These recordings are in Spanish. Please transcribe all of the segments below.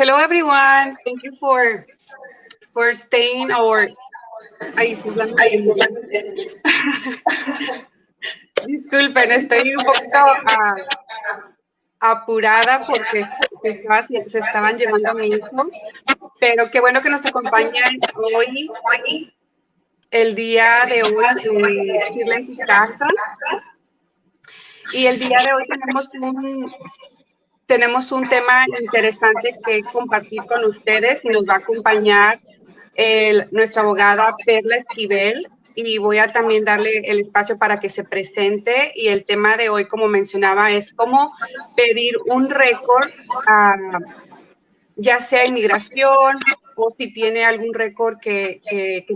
Hello, everyone. Thank you for staying or... Ay, estoy hablando en inglés. Disculpen, estoy un poquito apurada porque se estaban llevando a mi hijo, pero qué bueno que nos acompañan hoy, el día de hoy, Chile en tu casa. Y el día de hoy tenemos un tema interesante que compartir con ustedes y nos va a acompañar nuestra abogada Perla Esquivel, y voy a también darle el espacio para que se presente. Y el tema de hoy, como mencionaba, es cómo pedir un récord, ya sea inmigración o si tiene algún récord que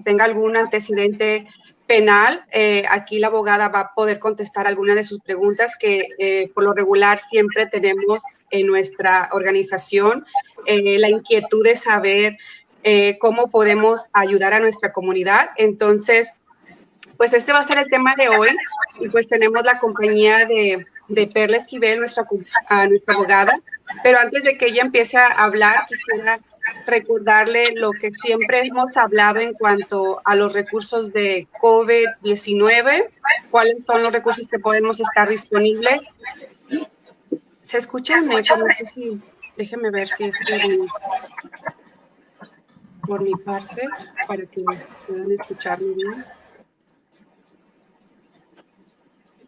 tenga algún antecedente penal. Aquí la abogada va a poder contestar algunas de sus preguntas que por lo regular siempre tenemos en nuestra organización, la inquietud de saber cómo podemos ayudar a nuestra comunidad. Entonces, pues este va a ser el tema de hoy, y pues tenemos la compañía de Perla Esquivel, nuestra abogada. Pero antes de que ella empiece a hablar, quisiera recordarle lo que siempre hemos hablado en cuanto a los recursos de COVID-19, cuáles son los recursos que podemos estar disponibles. ¿Se escucha un eco? No sé si, déjeme ver si es por mi parte, para que puedan escucharme bien.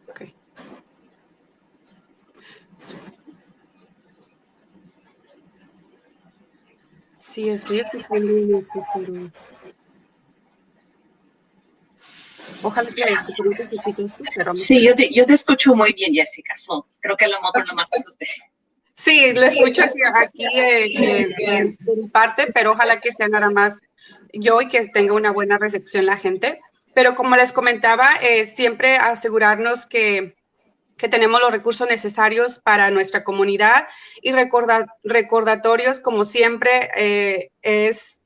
Okay. Sí, estoy escuchando un eco, pero... Ojalá que pero... Sí, yo te escucho muy bien, Jessica. Creo que a lo mejor nomás es usted. Sí, lo escucho aquí de mi parte, pero ojalá que sea nada más yo y que tenga una buena recepción la gente. Pero como les comentaba, siempre asegurarnos que tenemos los recursos necesarios para nuestra comunidad, y recordatorios, como siempre,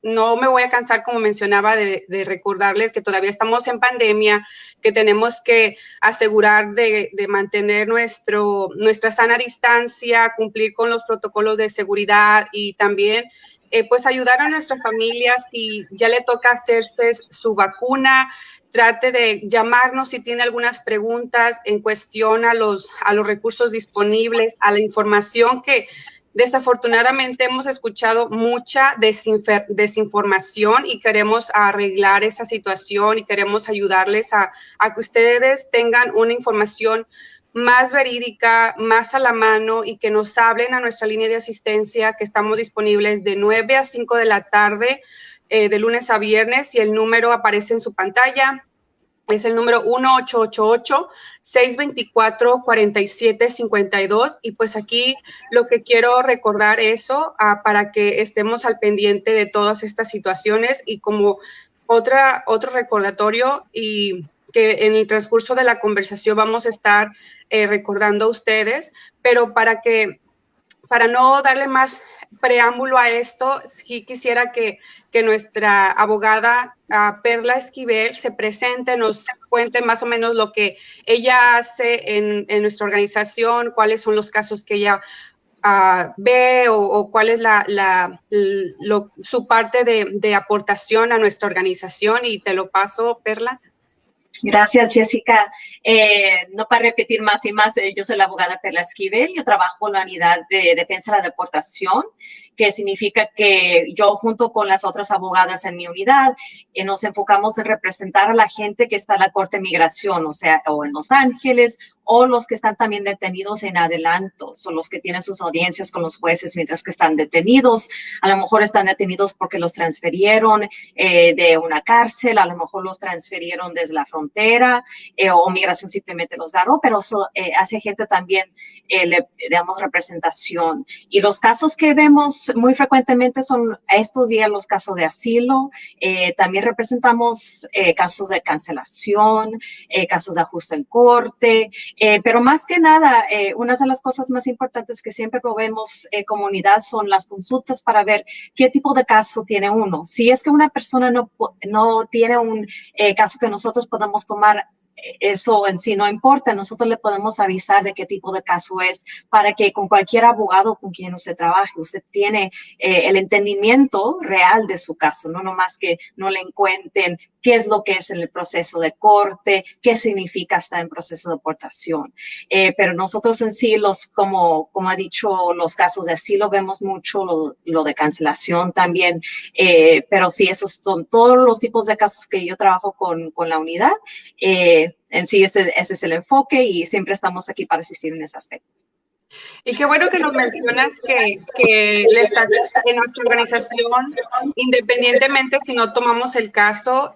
no me voy a cansar, como mencionaba, de recordarles que todavía estamos en pandemia, que tenemos que asegurar de mantener nuestra sana distancia, cumplir con los protocolos de seguridad, y también pues ayudar a nuestras familias. Si ya le toca hacerse su vacuna, trate de llamarnos si tiene algunas preguntas en cuestión a los recursos disponibles, a la información, que desafortunadamente hemos escuchado mucha desinformación, y queremos arreglar esa situación y queremos ayudarles a que ustedes tengan una información más verídica, más a la mano, y que nos hablen a nuestra línea de asistencia, que estamos disponibles de 9 a 5 de la tarde, de lunes a viernes, y el número aparece en su pantalla. Es el número 1-888-624-4752. Y pues aquí lo que quiero recordar eso, para que estemos al pendiente de todas estas situaciones. Y como otro recordatorio, y que en el transcurso de la conversación vamos a estar recordando a ustedes, pero para no darle más preámbulo a esto, sí quisiera que nuestra abogada Perla Esquivel se presente, nos cuente más o menos lo que ella hace en nuestra organización, cuáles son los casos que ella ve, o cuál es su parte de aportación a nuestra organización. Y te lo paso, Perla. Gracias, Jessica. No para repetir más y más, yo soy la abogada Perla Esquivel. Yo trabajo en la unidad de defensa de la deportación, que significa que yo, junto con las otras abogadas en mi unidad, nos enfocamos en representar a la gente que está en la Corte de Migración, o sea, o en Los Ángeles, o los que están también detenidos en adelantos, o los que tienen sus audiencias con los jueces mientras que están detenidos. A lo mejor están detenidos porque los transfirieron de una cárcel, a lo mejor los transfirieron desde la frontera, o migración simplemente los agarró, pero eso hace gente también, le damos representación. Y los casos que vemos muy frecuentemente son estos días los casos de asilo. También representamos casos de cancelación, casos de ajuste en corte, pero más que nada, una de las cosas más importantes que siempre proveemos comunidad son las consultas para ver qué tipo de caso tiene uno. Si es que una persona no tiene un caso que nosotros podamos tomar eso en sí no importa. Nosotros le podemos avisar de qué tipo de caso es para que con cualquier abogado con quien usted trabaje, usted tiene el entendimiento real de su caso, no nomás que no le encuentren qué es lo que es en el proceso de corte, qué significa estar en proceso de deportación. Pero nosotros en sí, como ha dicho, los casos de asilo vemos mucho, lo de cancelación también, pero sí, esos son todos los tipos de casos que yo trabajo con la unidad. En sí, ese es el enfoque y siempre estamos aquí para asistir en ese aspecto. Y qué bueno que nos mencionas que le estás en nuestra organización, independientemente si no tomamos el caso,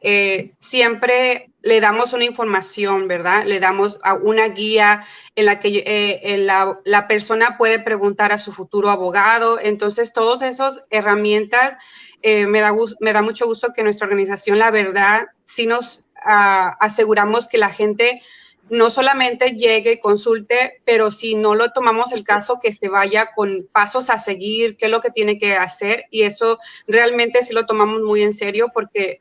siempre le damos una información, ¿verdad? Le damos una guía en la que la persona puede preguntar a su futuro abogado. Entonces, todas esas herramientas me da mucho gusto que nuestra organización, la verdad, sí nos aseguramos que la gente no solamente llegue, consulte, pero si no lo tomamos el caso, que se vaya con pasos a seguir, qué es lo que tiene que hacer, y eso realmente sí lo tomamos muy en serio porque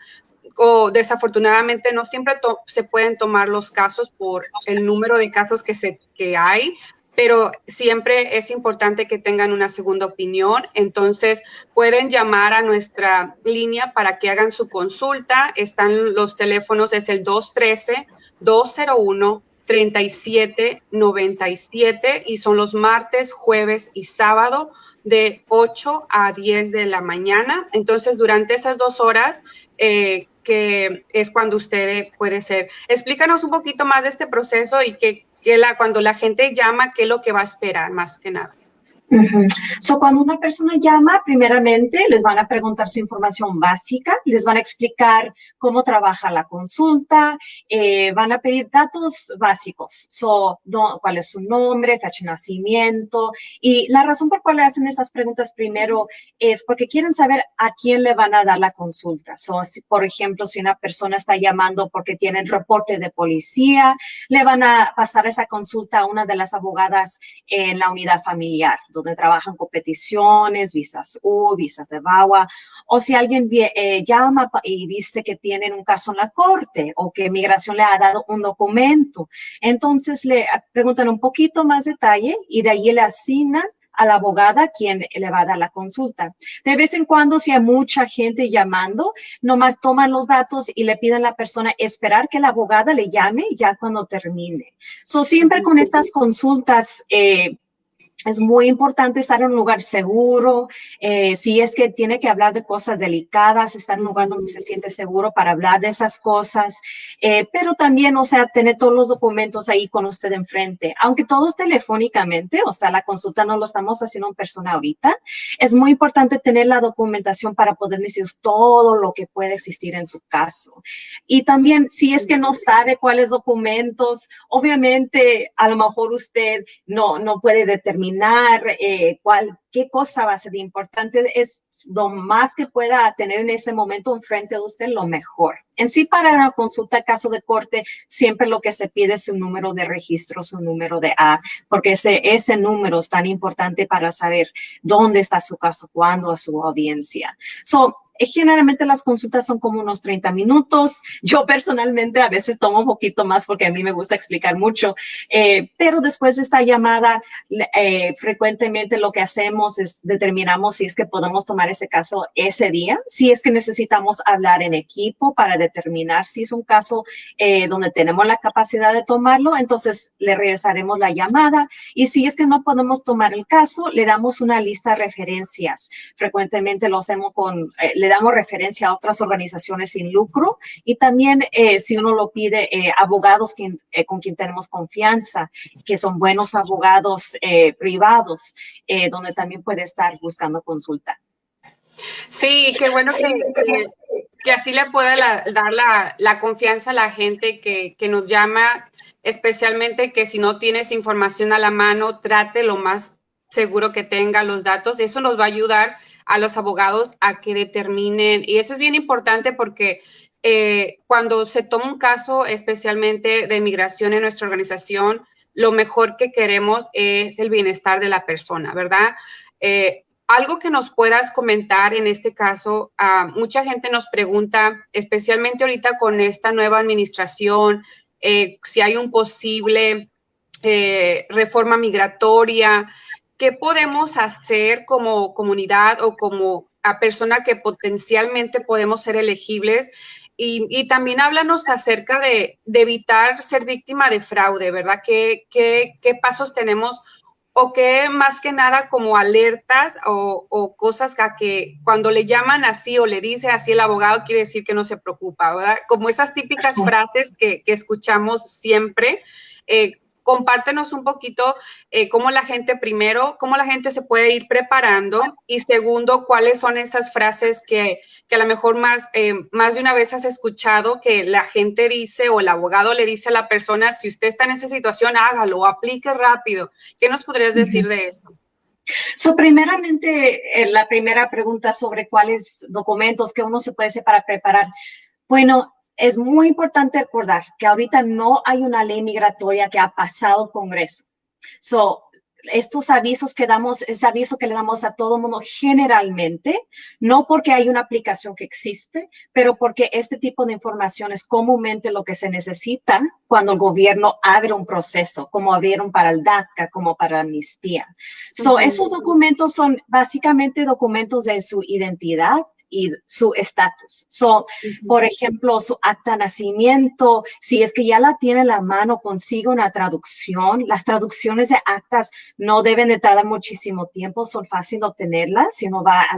desafortunadamente no siempre se pueden tomar los casos por el número de casos que hay, pero siempre es importante que tengan una segunda opinión. Entonces, pueden llamar a nuestra línea para que hagan su consulta. Están los teléfonos, es el 213-201-3797 y son los martes, jueves y sábado de 8 a 10 de la mañana. Entonces, durante esas 2 horas, que es cuando usted puede ser. Explícanos un poquito más de este proceso y cuando la gente llama, ¿qué es lo que va a esperar más que nada? So, cuando una persona llama, primeramente les van a preguntar su información básica, les van a explicar cómo trabaja la consulta, van a pedir datos básicos, cuál es su nombre, fecha de nacimiento, y la razón por cual le hacen estas preguntas primero es porque quieren saber a quién le van a dar la consulta. Por ejemplo, si una persona está llamando porque tiene el reporte de policía, le van a pasar esa consulta a una de las abogadas en la unidad familiar, donde trabajan competiciones, visas U, visas de VAWA, o si alguien llama y dice que tienen un caso en la corte o que migración le ha dado un documento. Entonces le preguntan un poquito más detalle y de ahí le asignan a la abogada quien le va a dar la consulta. De vez en cuando, si hay mucha gente llamando, nomás toman los datos y le piden a la persona esperar que la abogada le llame ya cuando termine. Siempre con estas consultas, es muy importante estar en un lugar seguro. Si es que tiene que hablar de cosas delicadas, estar en un lugar donde se siente seguro para hablar de esas cosas. Pero también, o sea, tener todos los documentos ahí con usted enfrente. Aunque todos telefónicamente, o sea, la consulta no lo estamos haciendo en persona ahorita, es muy importante tener la documentación para poder decir todo lo que puede existir en su caso. Y también, si es que no sabe cuáles documentos, obviamente, a lo mejor usted no puede determinar qué cosa va a ser importante, es lo más que pueda tener en ese momento enfrente de usted, lo mejor. En sí, para una consulta, caso de corte, siempre lo que se pide es un número de registro, su número de A, porque ese número es tan importante para saber dónde está su caso, cuándo a su audiencia. Generalmente las consultas son como unos 30 minutos. Yo personalmente a veces tomo un poquito más porque a mí me gusta explicar mucho, pero después de esta llamada, frecuentemente lo que hacemos es determinamos si es que podemos tomar ese caso ese día, si es que necesitamos hablar en equipo para determinar si es un caso donde tenemos la capacidad de tomarlo, entonces le regresaremos la llamada, y si es que no podemos tomar el caso, le damos una lista de referencias. Frecuentemente lo hacemos le damos referencia a otras organizaciones sin lucro, y también si uno lo pide, abogados con quien tenemos confianza, que son buenos abogados privados, donde también puede estar buscando consulta. Sí, qué bueno que así le pueda dar la confianza a la gente que nos llama, especialmente que si no tienes información a la mano, trate lo más seguro que tenga los datos. Eso nos va a ayudar a los abogados a que determinen, y eso es bien importante porque cuando se toma un caso, especialmente de migración en nuestra organización, lo mejor que queremos es el bienestar de la persona, ¿verdad? Algo que nos puedas comentar en este caso, mucha gente nos pregunta, especialmente ahorita con esta nueva administración, si hay un posible reforma migratoria, ¿qué podemos hacer como comunidad o como a persona que potencialmente podemos ser elegibles? Y también háblanos acerca de evitar ser víctima de fraude, ¿verdad? ¿Qué pasos tenemos o qué más que nada como alertas o cosas que cuando le llaman así o le dice así el abogado quiere decir que no se preocupa, ¿verdad? Como esas típicas frases que escuchamos siempre. Compártenos un poquito cómo la gente, primero, cómo la gente se puede ir preparando y segundo, cuáles son esas frases que a lo mejor más de una vez has escuchado que la gente dice o el abogado le dice a la persona, si usted está en esa situación, hágalo, aplique rápido. ¿Qué nos podrías decir de esto? Primeramente, la primera pregunta sobre cuáles documentos que uno se puede hacer para preparar. Bueno, es muy importante recordar que ahorita no hay una ley migratoria que ha pasado el Congreso. Estos avisos que damos, ese aviso que le damos a todo mundo generalmente, no porque hay una aplicación que existe, pero porque este tipo de información es comúnmente lo que se necesita cuando el gobierno abre un proceso, como abrieron para el DACA, como para la amnistía. Esos documentos son básicamente documentos de su identidad y su estatus. Por ejemplo, su acta de nacimiento, si es que ya la tiene en la mano, consiga una traducción. Las traducciones de actas no deben de tardar muchísimo tiempo, son fáciles de obtenerlas si uno va a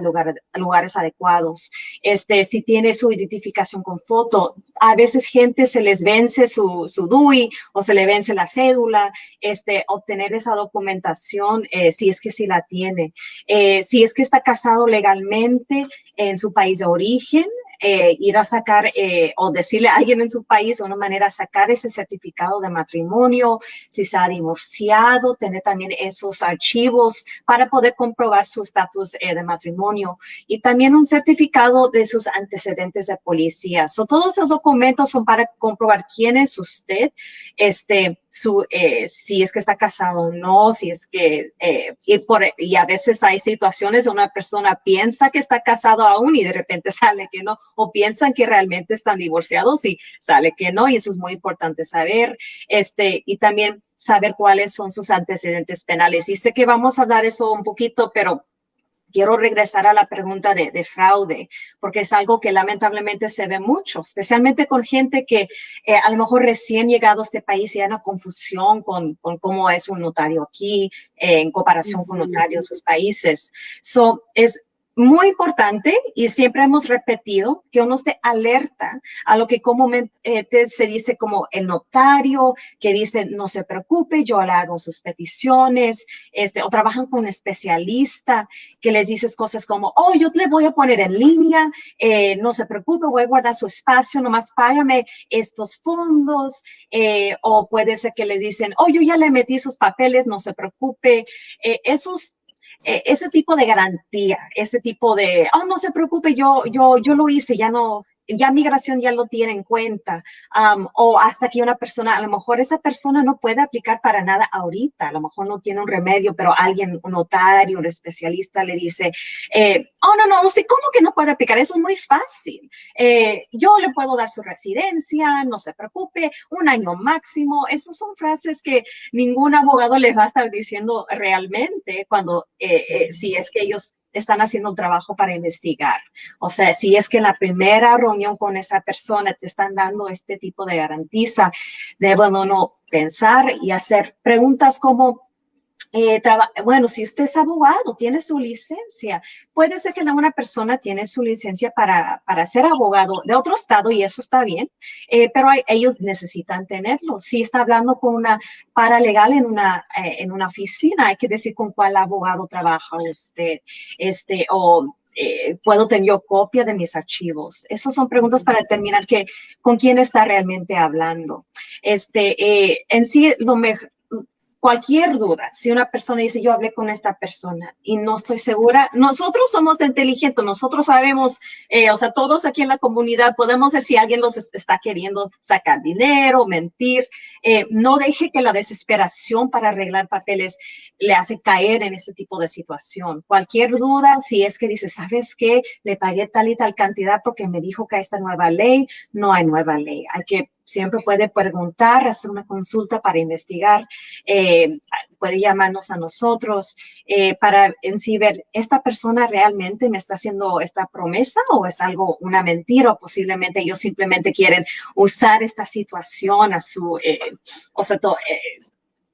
lugares adecuados. Si tiene su identificación con foto, a veces gente se les vence su DUI o se le vence la cédula, obtener esa documentación si es que sí la tiene. Si es que está casado legalmente en su país de origen, ir a sacar o decirle a alguien en su país de una manera sacar ese certificado de matrimonio, si se ha divorciado, tener también esos archivos para poder comprobar su estatus de matrimonio y también un certificado de sus antecedentes de policía. Todos esos documentos son para comprobar quién es usted, si es que está casado o no, si es que, y a veces hay situaciones donde una persona piensa que está casado aún y de repente sale que no, o piensan que realmente están divorciados y sale que no, y eso es muy importante saber, y también saber cuáles son sus antecedentes penales. Y sé que vamos a hablar eso un poquito, pero quiero regresar a la pregunta de fraude, porque es algo que lamentablemente se ve mucho, especialmente con gente que a lo mejor recién llegado a este país y hay una confusión con cómo es un notario aquí en comparación con notarios de sus países. Es muy importante y siempre hemos repetido que uno esté alerta a lo que comúnmente se dice como el notario, que dice no se preocupe, yo le hago sus peticiones, o trabajan con un especialista que les dices cosas como, oh, yo le voy a poner en línea, no se preocupe, voy a guardar su espacio, nomás págame estos fondos, o puede ser que les dicen, oh, yo ya le metí sus papeles, no se preocupe, ese tipo de garantía, ese tipo de, oh, no se preocupe, yo lo hice, ya migración ya lo tiene en cuenta, o hasta que una persona, a lo mejor esa persona no puede aplicar para nada ahorita, a lo mejor no tiene un remedio, pero alguien, un notario, un especialista le dice, oh, no, sí, ¿cómo que no puede aplicar? Eso es muy fácil. Yo le puedo dar su residencia, no se preocupe, 1 año máximo. Esas son frases que ningún abogado les va a estar diciendo realmente cuando, si es que ellos están haciendo un trabajo para investigar. O sea, si es que en la primera reunión con esa persona te están dando este tipo de garantía, debe uno pensar y hacer preguntas como, bueno, si usted es abogado, tiene su licencia. Puede ser que una persona tiene su licencia para ser abogado de otro estado y eso está bien, pero ellos necesitan tenerlo. Si está hablando con una paralegal en una oficina, hay que decir con cuál abogado trabaja usted, puedo tener yo copia de mis archivos. Esas son preguntas para determinar con quién está realmente hablando. En sí, lo mejor, cualquier duda, si una persona dice, yo hablé con esta persona y no estoy segura, nosotros somos inteligentes, nosotros sabemos, o sea, todos aquí en la comunidad podemos ver si alguien los está queriendo sacar dinero, mentir. No deje que la desesperación para arreglar papeles le hace caer en este tipo de situación. Cualquier duda, si es que dice, ¿sabes qué? Le pagué tal y tal cantidad porque me dijo que esta nueva ley, no hay nueva ley. Hay que Siempre puede preguntar, hacer una consulta para investigar, puede llamarnos a nosotros para en sí ver, ¿esta persona realmente me está haciendo esta promesa o es algo, una mentira? O posiblemente ellos simplemente quieren usar esta situación a su,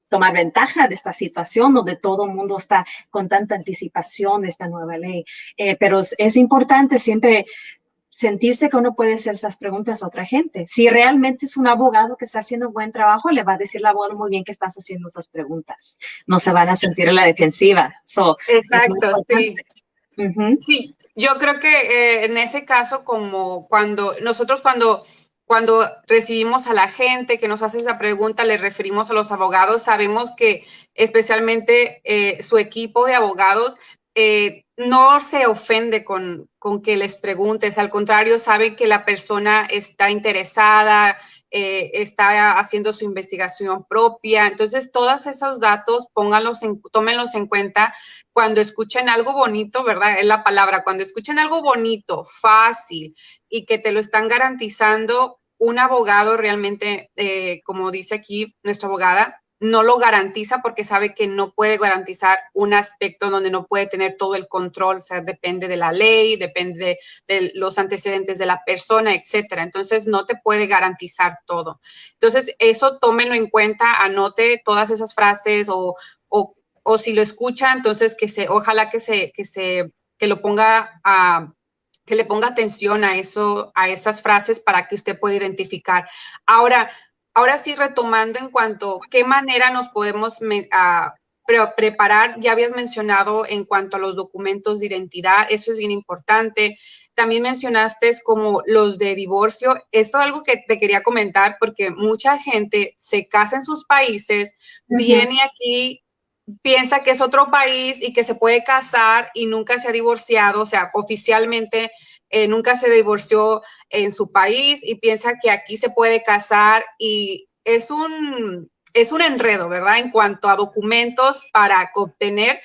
tomar ventaja de esta situación donde todo el mundo está con tanta anticipación de esta nueva ley. Pero es importante siempre sentirse que uno puede hacer esas preguntas a otra gente. Si realmente es un abogado que está haciendo un buen trabajo, le va a decir al abogado muy bien que estás haciendo esas preguntas. No se van a sentir en la defensiva. Exacto, sí. Uh-huh. Sí, yo creo que en ese caso, como cuando recibimos a la gente que nos hace esa pregunta, le referimos a los abogados, sabemos que especialmente su equipo de abogados no se ofende con que les preguntes, al contrario, sabe que la persona está interesada, está haciendo su investigación propia. Entonces, todos esos datos, tómenlos en cuenta cuando escuchen algo bonito, ¿verdad? Es la palabra, cuando escuchen algo bonito, fácil y que te lo están garantizando, un abogado realmente, como dice aquí nuestra abogada, no lo garantiza porque sabe que no puede garantizar un aspecto donde no puede tener todo el control, o sea, depende de la ley, depende de los antecedentes de la persona, etcétera. Entonces, no te puede garantizar todo. Entonces, eso tómenlo en cuenta, anote todas esas frases o si lo escucha, entonces ojalá que lo ponga que le ponga atención a eso, a esas frases para que usted pueda identificar. Ahora sí, retomando en cuanto qué manera nos podemos preparar, ya habías mencionado en cuanto a los documentos de identidad, eso es bien importante. También mencionaste como los de divorcio. Eso es algo que te quería comentar porque mucha gente se casa en sus países, viene aquí, piensa que es otro país y que se puede casar y nunca se ha divorciado, o sea, oficialmente nunca se divorció en su país y piensa que aquí se puede casar y es un enredo, ¿verdad? En cuanto a documentos para obtener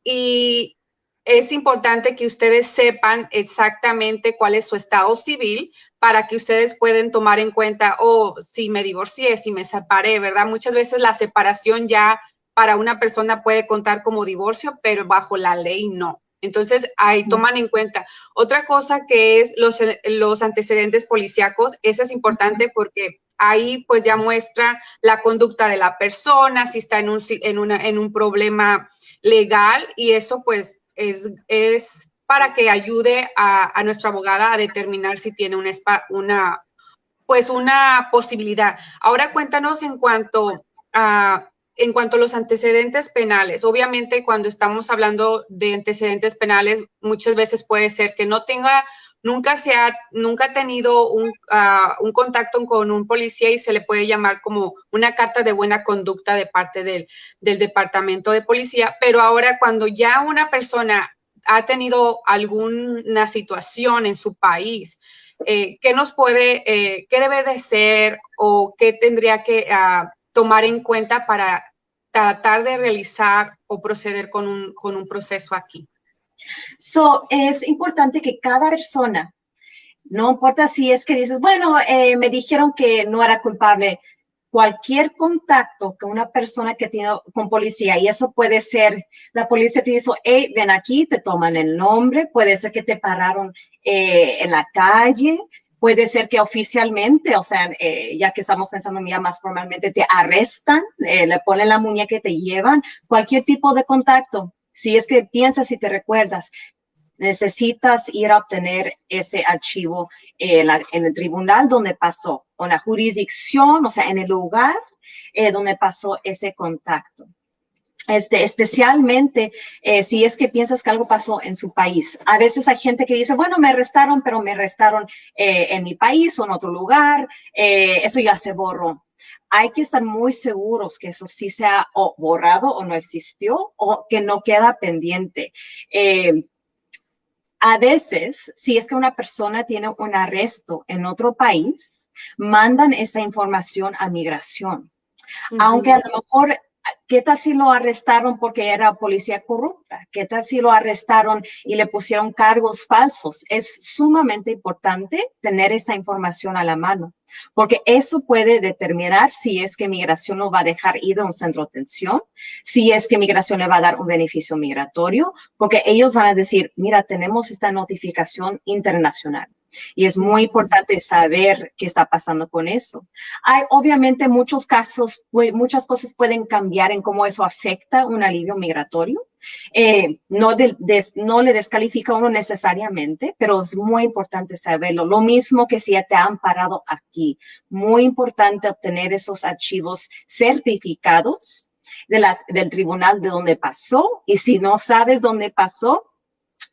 y es importante que ustedes sepan exactamente cuál es su estado civil para que ustedes puedan tomar en cuenta, si me divorcié, si me separé, ¿verdad? Muchas veces la separación ya para una persona puede contar como divorcio, pero bajo la ley no. Entonces, ahí toman en cuenta. Otra cosa que es los antecedentes policíacos, eso es importante porque ahí pues ya muestra la conducta de la persona, si está en un problema legal y eso pues es para que ayude a nuestra abogada a determinar si tiene una posibilidad. Ahora cuéntanos en cuanto a los antecedentes penales. Obviamente, cuando estamos hablando de antecedentes penales, muchas veces puede ser que no tenga, nunca ha tenido un contacto con un policía y se le puede llamar como una carta de buena conducta de parte del departamento de policía. Pero ahora, cuando ya una persona ha tenido alguna situación en su país, qué debe de ser o qué tendría que tomar en cuenta para tratar de realizar o proceder con un proceso aquí? Es importante que cada persona, no importa si es que dices, bueno, me dijeron que no era culpable, cualquier contacto con una persona que tiene con policía, y eso puede ser, la policía te dice, hey, ven aquí, te toman el nombre, puede ser que te pararon en la calle, puede ser que oficialmente, o sea, ya que estamos pensando ya más formalmente, te arrestan, le ponen la muñeca y te llevan, cualquier tipo de contacto. Si es que piensas y te recuerdas, necesitas ir a obtener ese archivo en el tribunal donde pasó, o en la jurisdicción, o sea, en el lugar donde pasó ese contacto. Especialmente si es que piensas que algo pasó en su país. A veces hay gente que dice, bueno, me arrestaron, pero me arrestaron en mi país o en otro lugar, eso ya se borró. Hay que estar muy seguros que eso sí se ha borrado o no existió o que no queda pendiente. A veces, si es que una persona tiene un arresto en otro país, mandan esa información a migración. Aunque a lo mejor ¿qué tal si lo arrestaron porque era policía corrupta? ¿Qué tal si lo arrestaron y le pusieron cargos falsos? Es sumamente importante tener esa información a la mano, porque eso puede determinar si es que migración lo va a dejar ir a un centro de detención, si es que migración le va a dar un beneficio migratorio, porque ellos van a decir, mira, tenemos esta notificación internacional. Y es muy importante saber qué está pasando con eso. Hay obviamente muchos casos, muchas cosas pueden cambiar en cómo eso afecta un alivio migratorio. No le descalifica a uno necesariamente, pero es muy importante saberlo. Lo mismo que si te han parado aquí. Muy importante obtener esos archivos certificados del tribunal de donde pasó. Y si no sabes dónde pasó,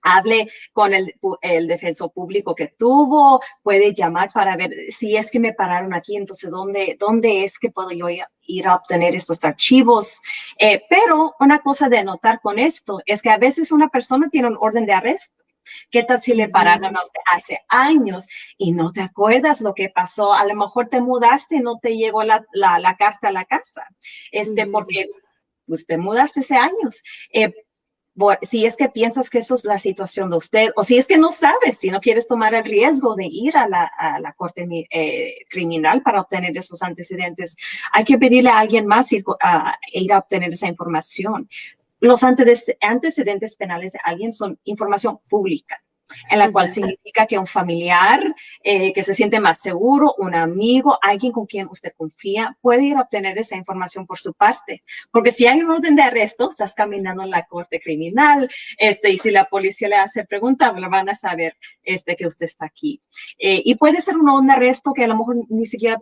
hable con el defensor público que tuvo, puede llamar para ver si es que me pararon aquí, entonces ¿dónde es que puedo yo ir a obtener estos archivos? Pero una cosa de notar con esto es que a veces una persona tiene un orden de arresto. ¿Qué tal si le pararon a usted hace años y no te acuerdas lo que pasó? A lo mejor te mudaste y no te llegó la carta a la casa, porque pues, te mudaste hace años. Si es que piensas que eso es la situación de usted, o si es que no sabes, si no quieres tomar el riesgo de ir a la corte criminal para obtener esos antecedentes, hay que pedirle a alguien más ir a obtener esa información. Los antecedentes penales de alguien son información pública, en la cual significa que un familiar que se siente más seguro, un amigo, alguien con quien usted confía, puede ir a obtener esa información por su parte. Porque si hay un orden de arresto, estás caminando en la corte criminal, y si la policía le hace preguntas, lo van a saber que usted está aquí. Y puede ser un orden de arresto que a lo mejor ni siquiera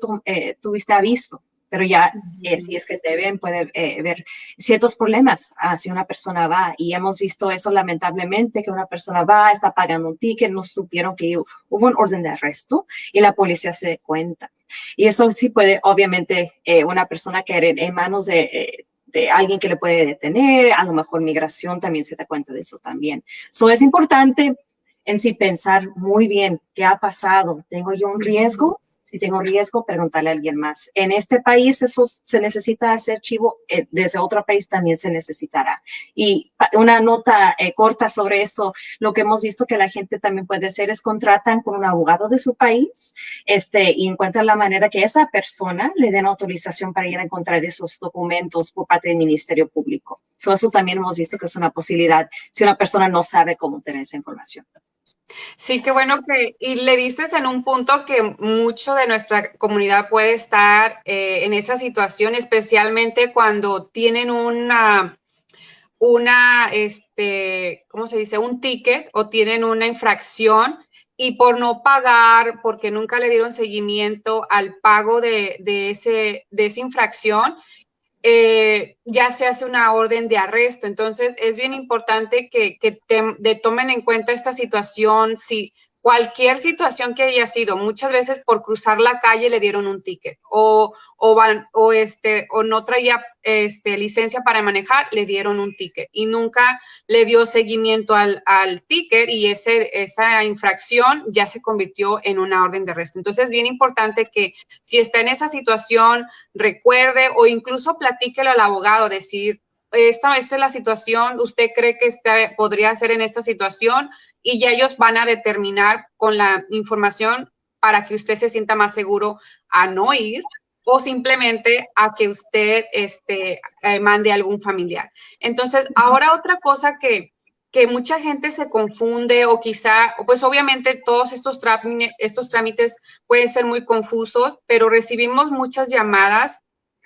tuviste aviso. Pero ya, si es que te ven, puede ver ciertos problemas si una persona va. Y hemos visto eso lamentablemente, que una persona va, está pagando un ticket, no supieron que hubo un orden de arresto y la policía se da cuenta. Y eso sí puede, obviamente, una persona caer en manos de alguien que le puede detener, a lo mejor migración también se da cuenta de eso también. So, es importante en sí pensar muy bien qué ha pasado. ¿Tengo yo un riesgo? Si tengo riesgo, preguntarle a alguien más. En este país eso se necesita hacer archivo, desde otro país también se necesitará. Y una nota corta sobre eso, lo que hemos visto que la gente también puede hacer es contratan con un abogado de su país y encuentran la manera que esa persona le den autorización para ir a encontrar esos documentos por parte del Ministerio Público. Eso también hemos visto que es una posibilidad si una persona no sabe cómo tener esa información. Sí, qué bueno y le dices en un punto que mucho de nuestra comunidad puede estar en esa situación, especialmente cuando tienen ¿cómo se dice? Un ticket o tienen una infracción y por no pagar, porque nunca le dieron seguimiento al pago de esa infracción, ya se hace una orden de arresto. Entonces, es bien importante que tomen en cuenta esta situación. Si cualquier situación que haya sido, muchas veces por cruzar la calle le dieron un ticket o no traía licencia para manejar, le dieron un ticket y nunca le dio seguimiento al ticket y esa infracción ya se convirtió en una orden de arresto. Entonces, es bien importante que si está en esa situación, recuerde o incluso platíquelo al abogado, decir, esta es la situación, usted cree que podría ser en esta situación, y ya ellos van a determinar con la información para que usted se sienta más seguro a no ir o simplemente a que usted mande a algún familiar. Entonces, ahora otra cosa que mucha gente se confunde o quizá, pues obviamente todos estos trámites pueden ser muy confusos, pero recibimos muchas llamadas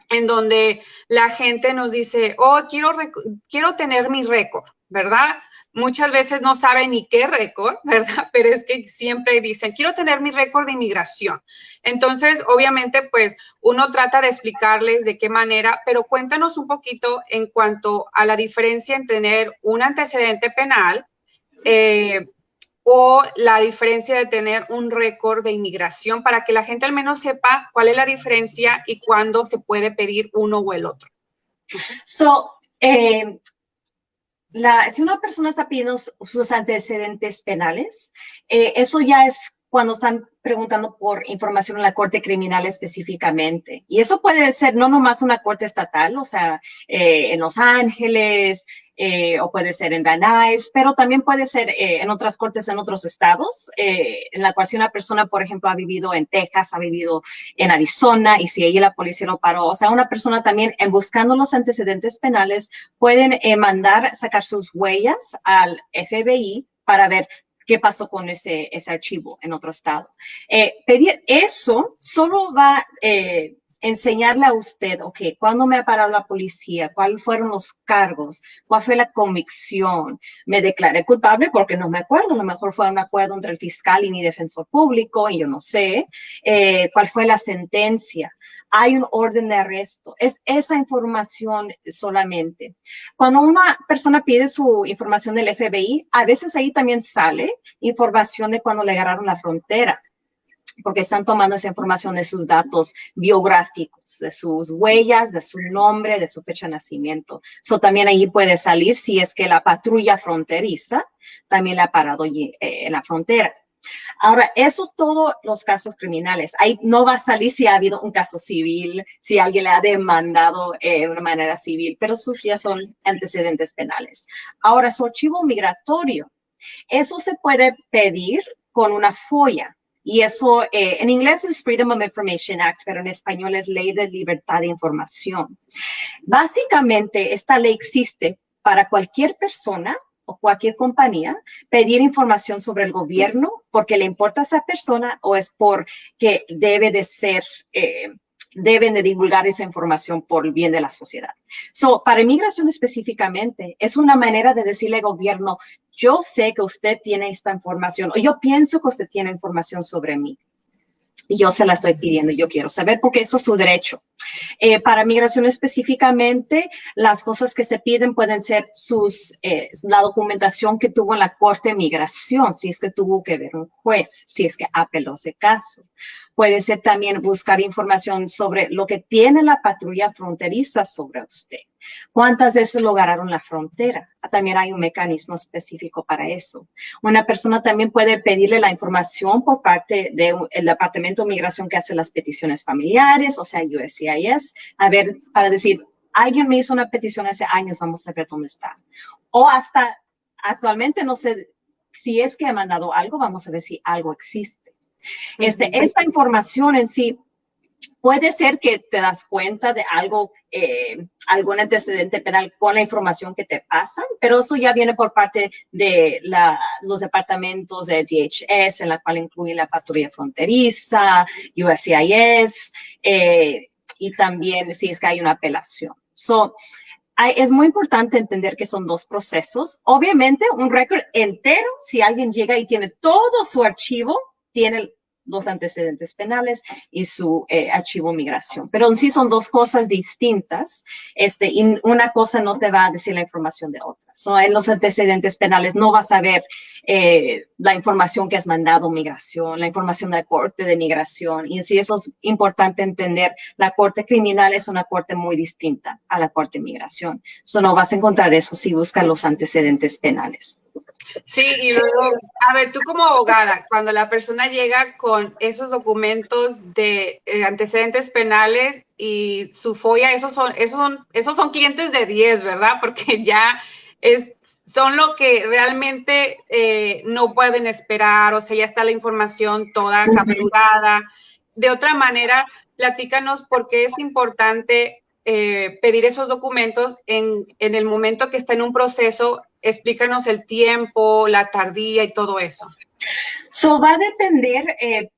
en donde la gente nos dice, oh, quiero tener mi récord, ¿verdad? Muchas veces no saben ni qué récord, ¿verdad? Pero es que siempre dicen, quiero tener mi récord de inmigración. Entonces, obviamente, pues, uno trata de explicarles de qué manera, pero cuéntanos un poquito en cuanto a la diferencia entre tener un antecedente penal o la diferencia de tener un récord de inmigración, para que la gente al menos sepa cuál es la diferencia y cuándo se puede pedir uno o el otro. Si una persona está pidiendo sus antecedentes penales, eso ya es cuando están preguntando por información en la corte criminal específicamente. Y eso puede ser no nomás una corte estatal, o sea, en Los Ángeles, o puede ser en Van Nuys, pero también puede ser en otras cortes en otros estados, en la cual si una persona, por ejemplo, ha vivido en Texas, ha vivido en Arizona, y si ahí la policía lo paró, o sea, una persona también en buscando los antecedentes penales, pueden sacar sus huellas al FBI para ver qué pasó con ese archivo en otro estado. Pedir eso solo va enseñarle a usted, ok, ¿cuándo me ha parado la policía? ¿Cuáles fueron los cargos? ¿Cuál fue la convicción? ¿Me declaré culpable? Porque no me acuerdo. A lo mejor fue un acuerdo entre el fiscal y mi defensor público y yo no sé. ¿Cuál fue la sentencia? Hay un orden de arresto. Es esa información solamente. Cuando una persona pide su información del FBI, a veces ahí también sale información de cuando le agarraron la frontera, porque están tomando esa información de sus datos biográficos, de sus huellas, de su nombre, de su fecha de nacimiento. So, también ahí puede salir si es que la patrulla fronteriza también la ha parado en la frontera. Ahora, eso es todos los casos criminales. Ahí no va a salir si ha habido un caso civil, si alguien le ha demandado de una manera civil, pero esos ya son antecedentes penales. Ahora, su archivo migratorio, eso se puede pedir con una FOIA. Y eso en inglés es Freedom of Information Act, pero en español es Ley de Libertad de Información. Básicamente, esta ley existe para cualquier persona o cualquier compañía pedir información sobre el gobierno porque le importa a esa persona o es porque deben de divulgar esa información por el bien de la sociedad. So, para inmigración específicamente, es una manera de decirle al gobierno, yo sé que usted tiene esta información o yo pienso que usted tiene información sobre mí. Y yo se la estoy pidiendo, yo quiero saber porque eso es su derecho. Para migración específicamente, las cosas que se piden pueden ser la documentación que tuvo en la Corte de Migración, si es que tuvo que ver un juez, si es que apeló ese caso. Puede ser también buscar información sobre lo que tiene la patrulla fronteriza sobre usted. ¿Cuántas veces lograron la frontera? También hay un mecanismo específico para eso. Una persona también puede pedirle la información por parte del Departamento de Migración que hace las peticiones familiares, o sea, USCIS, a ver, para decir, alguien me hizo una petición hace años, vamos a ver dónde está. O hasta actualmente, no sé si es que ha mandado algo, vamos a ver si algo existe. Esta información en sí puede ser que te das cuenta de algo, algún antecedente penal con la información que te pasan, pero eso ya viene por parte de los departamentos de DHS, en la cual incluye la patrulla fronteriza, USCIS, y también si es que hay una apelación. Es muy importante entender que son dos procesos. Obviamente, un récord entero, si alguien llega y tiene todo su archivo, tiene los antecedentes penales y su archivo migración. Pero en sí son dos cosas distintas, y una cosa no te va a decir la información de otra. En los antecedentes penales no vas a ver la información que has mandado migración, la información de la Corte de Migración, y en sí eso es importante entender. La Corte Criminal es una corte muy distinta a la Corte de Migración. No vas a encontrar eso si buscas los antecedentes penales. Sí, y luego, a ver, tú como abogada, cuando la persona llega con esos documentos de antecedentes penales y su FOIA, esos son clientes de 10, ¿verdad? Porque ya son lo que realmente no pueden esperar, o sea, ya está la información toda capturada. De otra manera, platícanos por qué es importante pedir esos documentos en el momento que está en un proceso. Explícanos el tiempo, la tardía y todo eso. Va a depender,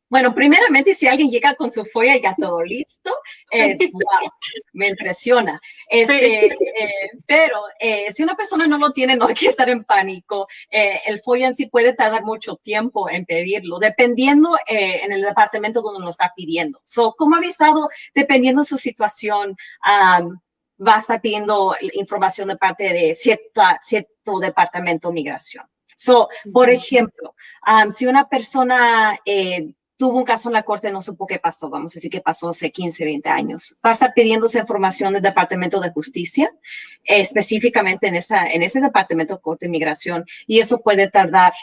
bueno, primeramente si alguien llega con su FOIA ya todo listo, wow, me impresiona. Pero si una persona no lo tiene, no hay que estar en pánico. El FOIA en sí puede tardar mucho tiempo en pedirlo, dependiendo en el departamento donde lo está pidiendo. Como avisado, dependiendo de su situación, va a estar pidiendo información de parte de cierto departamento de migración. Por ejemplo, si una persona tuvo un caso en la corte, no supo qué pasó, vamos a decir que pasó hace 15, 20 años, va a estar pidiendo esa información del Departamento de Justicia, específicamente en ese Departamento de Corte de Migración, y eso puede tardar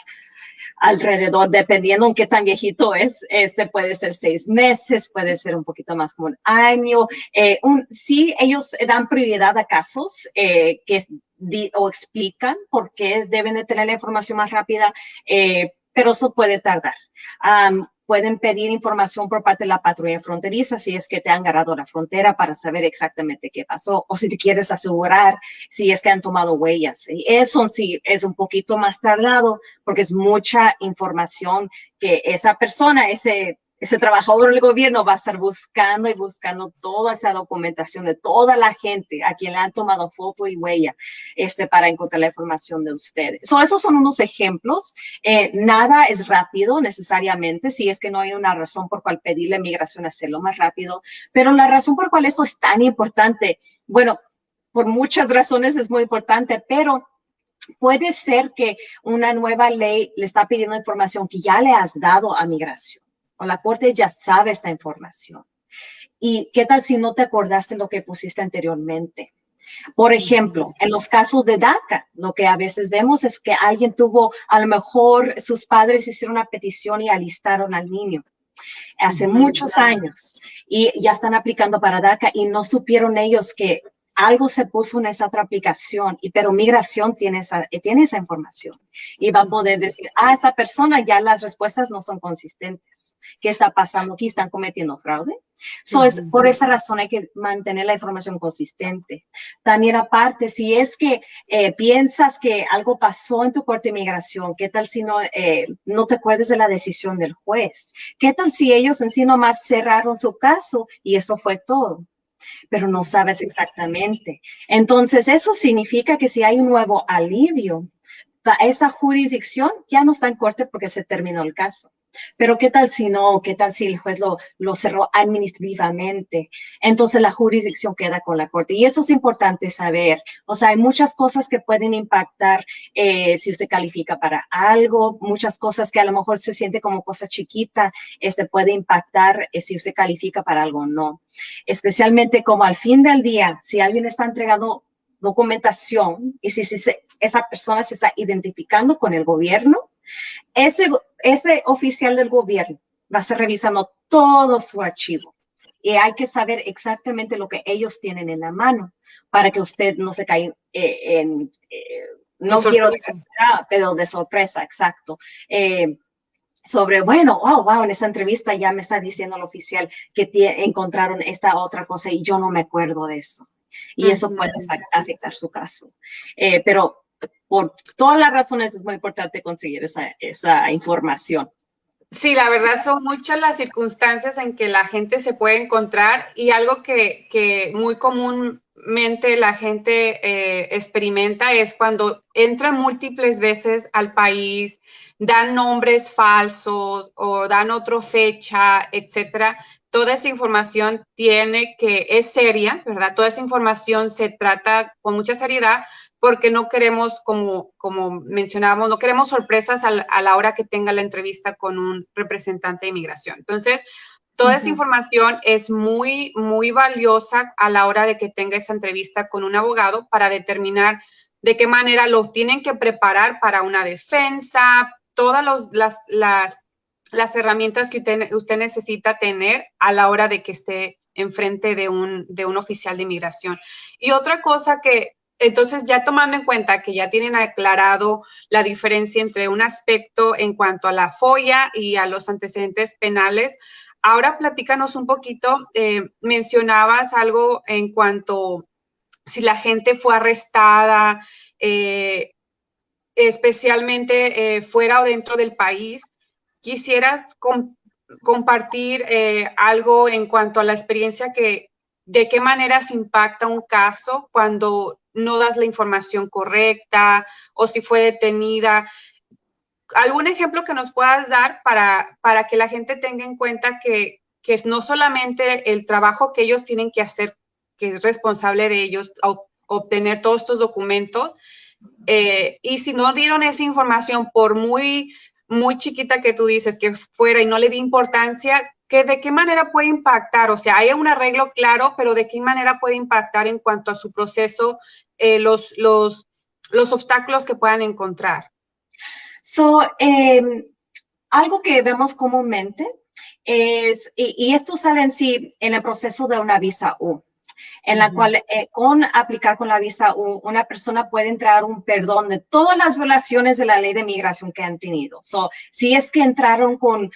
alrededor, dependiendo en qué tan viejito es, puede ser 6 meses, puede ser un poquito más como un año. Sí, ellos dan prioridad a casos o explican por qué deben de tener la información más rápida, pero eso puede tardar. Pueden pedir información por parte de la patrulla fronteriza si es que te han agarrado la frontera para saber exactamente qué pasó, o si te quieres asegurar si es que han tomado huellas. Y eso sí es un poquito más tardado porque es mucha información que esa persona, ese trabajador del gobierno va a estar buscando y buscando toda esa documentación de toda la gente a quien le han tomado foto y huella para encontrar la información de ustedes. Esos son unos ejemplos. Nada es rápido necesariamente, si es que no hay una razón por cual pedirle a migración hacerlo más rápido, pero la razón por cual esto es tan importante, bueno, por muchas razones es muy importante, pero puede ser que una nueva ley le está pidiendo información que ya le has dado a migración, o la corte ya sabe esta información. ¿Y qué tal si no te acordaste lo que pusiste anteriormente? Por ejemplo, en los casos de DACA, lo que a veces vemos es que alguien tuvo, a lo mejor sus padres hicieron una petición y alistaron al niño hace muchos años y ya están aplicando para DACA y no supieron ellos que algo se puso en esa otra aplicación, pero migración tiene esa información y va a poder decir, esa persona ya las respuestas no son consistentes. ¿Qué está pasando aquí? ¿Están cometiendo fraude? Es por esa razón hay que mantener la información consistente. También aparte, si es que piensas que algo pasó en tu corte de migración, ¿qué tal si no te acuerdas de la decisión del juez? ¿Qué tal si ellos en sí nomás cerraron su caso y eso fue todo? Pero no sabes exactamente. Entonces, eso significa que si hay un nuevo alivio, esa jurisdicción ya no está en corte porque se terminó el caso. Pero ¿qué tal si no? ¿Qué tal si el juez lo cerró administrativamente? Entonces la jurisdicción queda con la corte. Y eso es importante saber. O sea, hay muchas cosas que pueden impactar si usted califica para algo, muchas cosas que a lo mejor se siente como cosa chiquita, puede impactar si usted califica para algo o no. Especialmente como al fin del día, si alguien está entregando documentación y si esa persona se está identificando con el gobierno, ese oficial del gobierno va a estar revisando todo su archivo y hay que saber exactamente lo que ellos tienen en la mano para que usted no se caiga no quiero decir nada, pero de sorpresa, exacto. Sobre, bueno, wow, en esa entrevista ya me está diciendo el oficial que encontraron esta otra cosa y yo no me acuerdo de eso. Y eso puede afectar su caso. Pero por todas las razones es muy importante conseguir esa información. Sí, la verdad son muchas las circunstancias en que la gente se puede encontrar y algo que muy comúnmente la gente experimenta es cuando entran múltiples veces al país, dan nombres falsos o dan otra fecha, etcétera. Toda esa información es seria, ¿verdad? Toda esa información se trata con mucha seriedad porque no queremos, como mencionábamos, no queremos sorpresas a la hora que tenga la entrevista con un representante de inmigración. Entonces, toda esa información es muy, muy valiosa a la hora de que tenga esa entrevista con un abogado para determinar de qué manera lo tienen que preparar para una defensa, todas las herramientas que usted necesita tener a la hora de que esté enfrente de un oficial de inmigración. Y otra cosa entonces, ya tomando en cuenta que ya tienen aclarado la diferencia entre un aspecto en cuanto a la FOIA y a los antecedentes penales, ahora platícanos un poquito, mencionabas algo en cuanto si la gente fue arrestada, especialmente fuera o dentro del país. ¿Quisieras compartir algo en cuanto a la experiencia de qué manera se impacta un caso cuando no das la información correcta o si fue detenida? ¿Algún ejemplo que nos puedas dar para que la gente tenga en cuenta que no solamente el trabajo que ellos tienen que hacer, que es responsable de ellos, obtener todos estos documentos, y si no dieron esa información por muy chiquita que tú dices que fuera y no le di importancia, ¿de qué manera puede impactar? O sea, hay un arreglo claro, pero ¿de qué manera puede impactar en cuanto a su proceso los obstáculos que puedan encontrar? Algo que vemos comúnmente es, y esto sale en sí en el proceso de una visa U, en la cual con aplicar con la visa U, una persona puede entrar un perdón de todas las violaciones de la ley de migración que han tenido. Si es que entraron con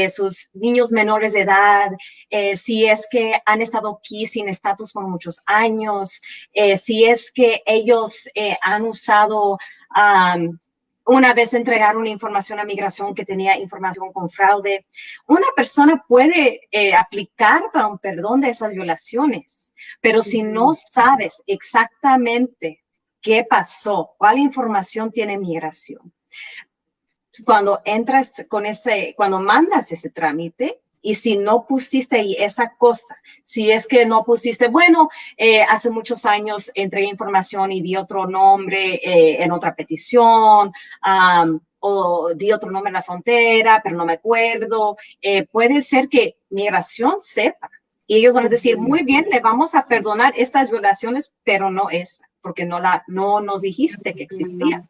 sus niños menores de edad, si es que han estado aquí sin estatus por muchos años, si es que ellos han usado una vez entregaron información a migración que tenía información con fraude. Una persona puede aplicar para un perdón de esas violaciones, pero si no sabes exactamente qué pasó, cuál información tiene migración, cuando entras cuando mandas ese trámite, y si no pusiste ahí esa cosa, si es que no pusiste, bueno, hace muchos años entregué información y di otro nombre en otra petición, o di otro nombre en la frontera, pero no me acuerdo, puede ser que migración sepa. Y ellos van a decir, muy bien, le vamos a perdonar estas violaciones, pero no esa, porque no nos dijiste que existía.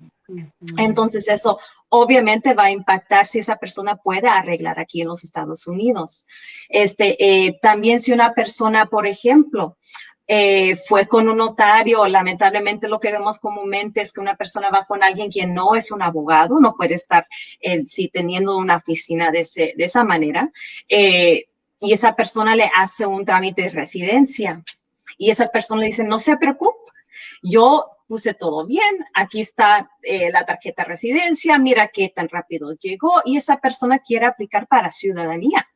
Entonces eso obviamente va a impactar si esa persona puede arreglar aquí en los Estados Unidos. También si una persona, por ejemplo, fue con un notario, lamentablemente lo que vemos comúnmente es que una persona va con alguien quien no es un abogado, no puede estar teniendo una oficina de esa manera, y esa persona le hace un trámite de residencia y esa persona le dice, no se preocupe, yo puse todo bien, aquí está la tarjeta de residencia, mira qué tan rápido llegó y esa persona quiere aplicar para ciudadanía.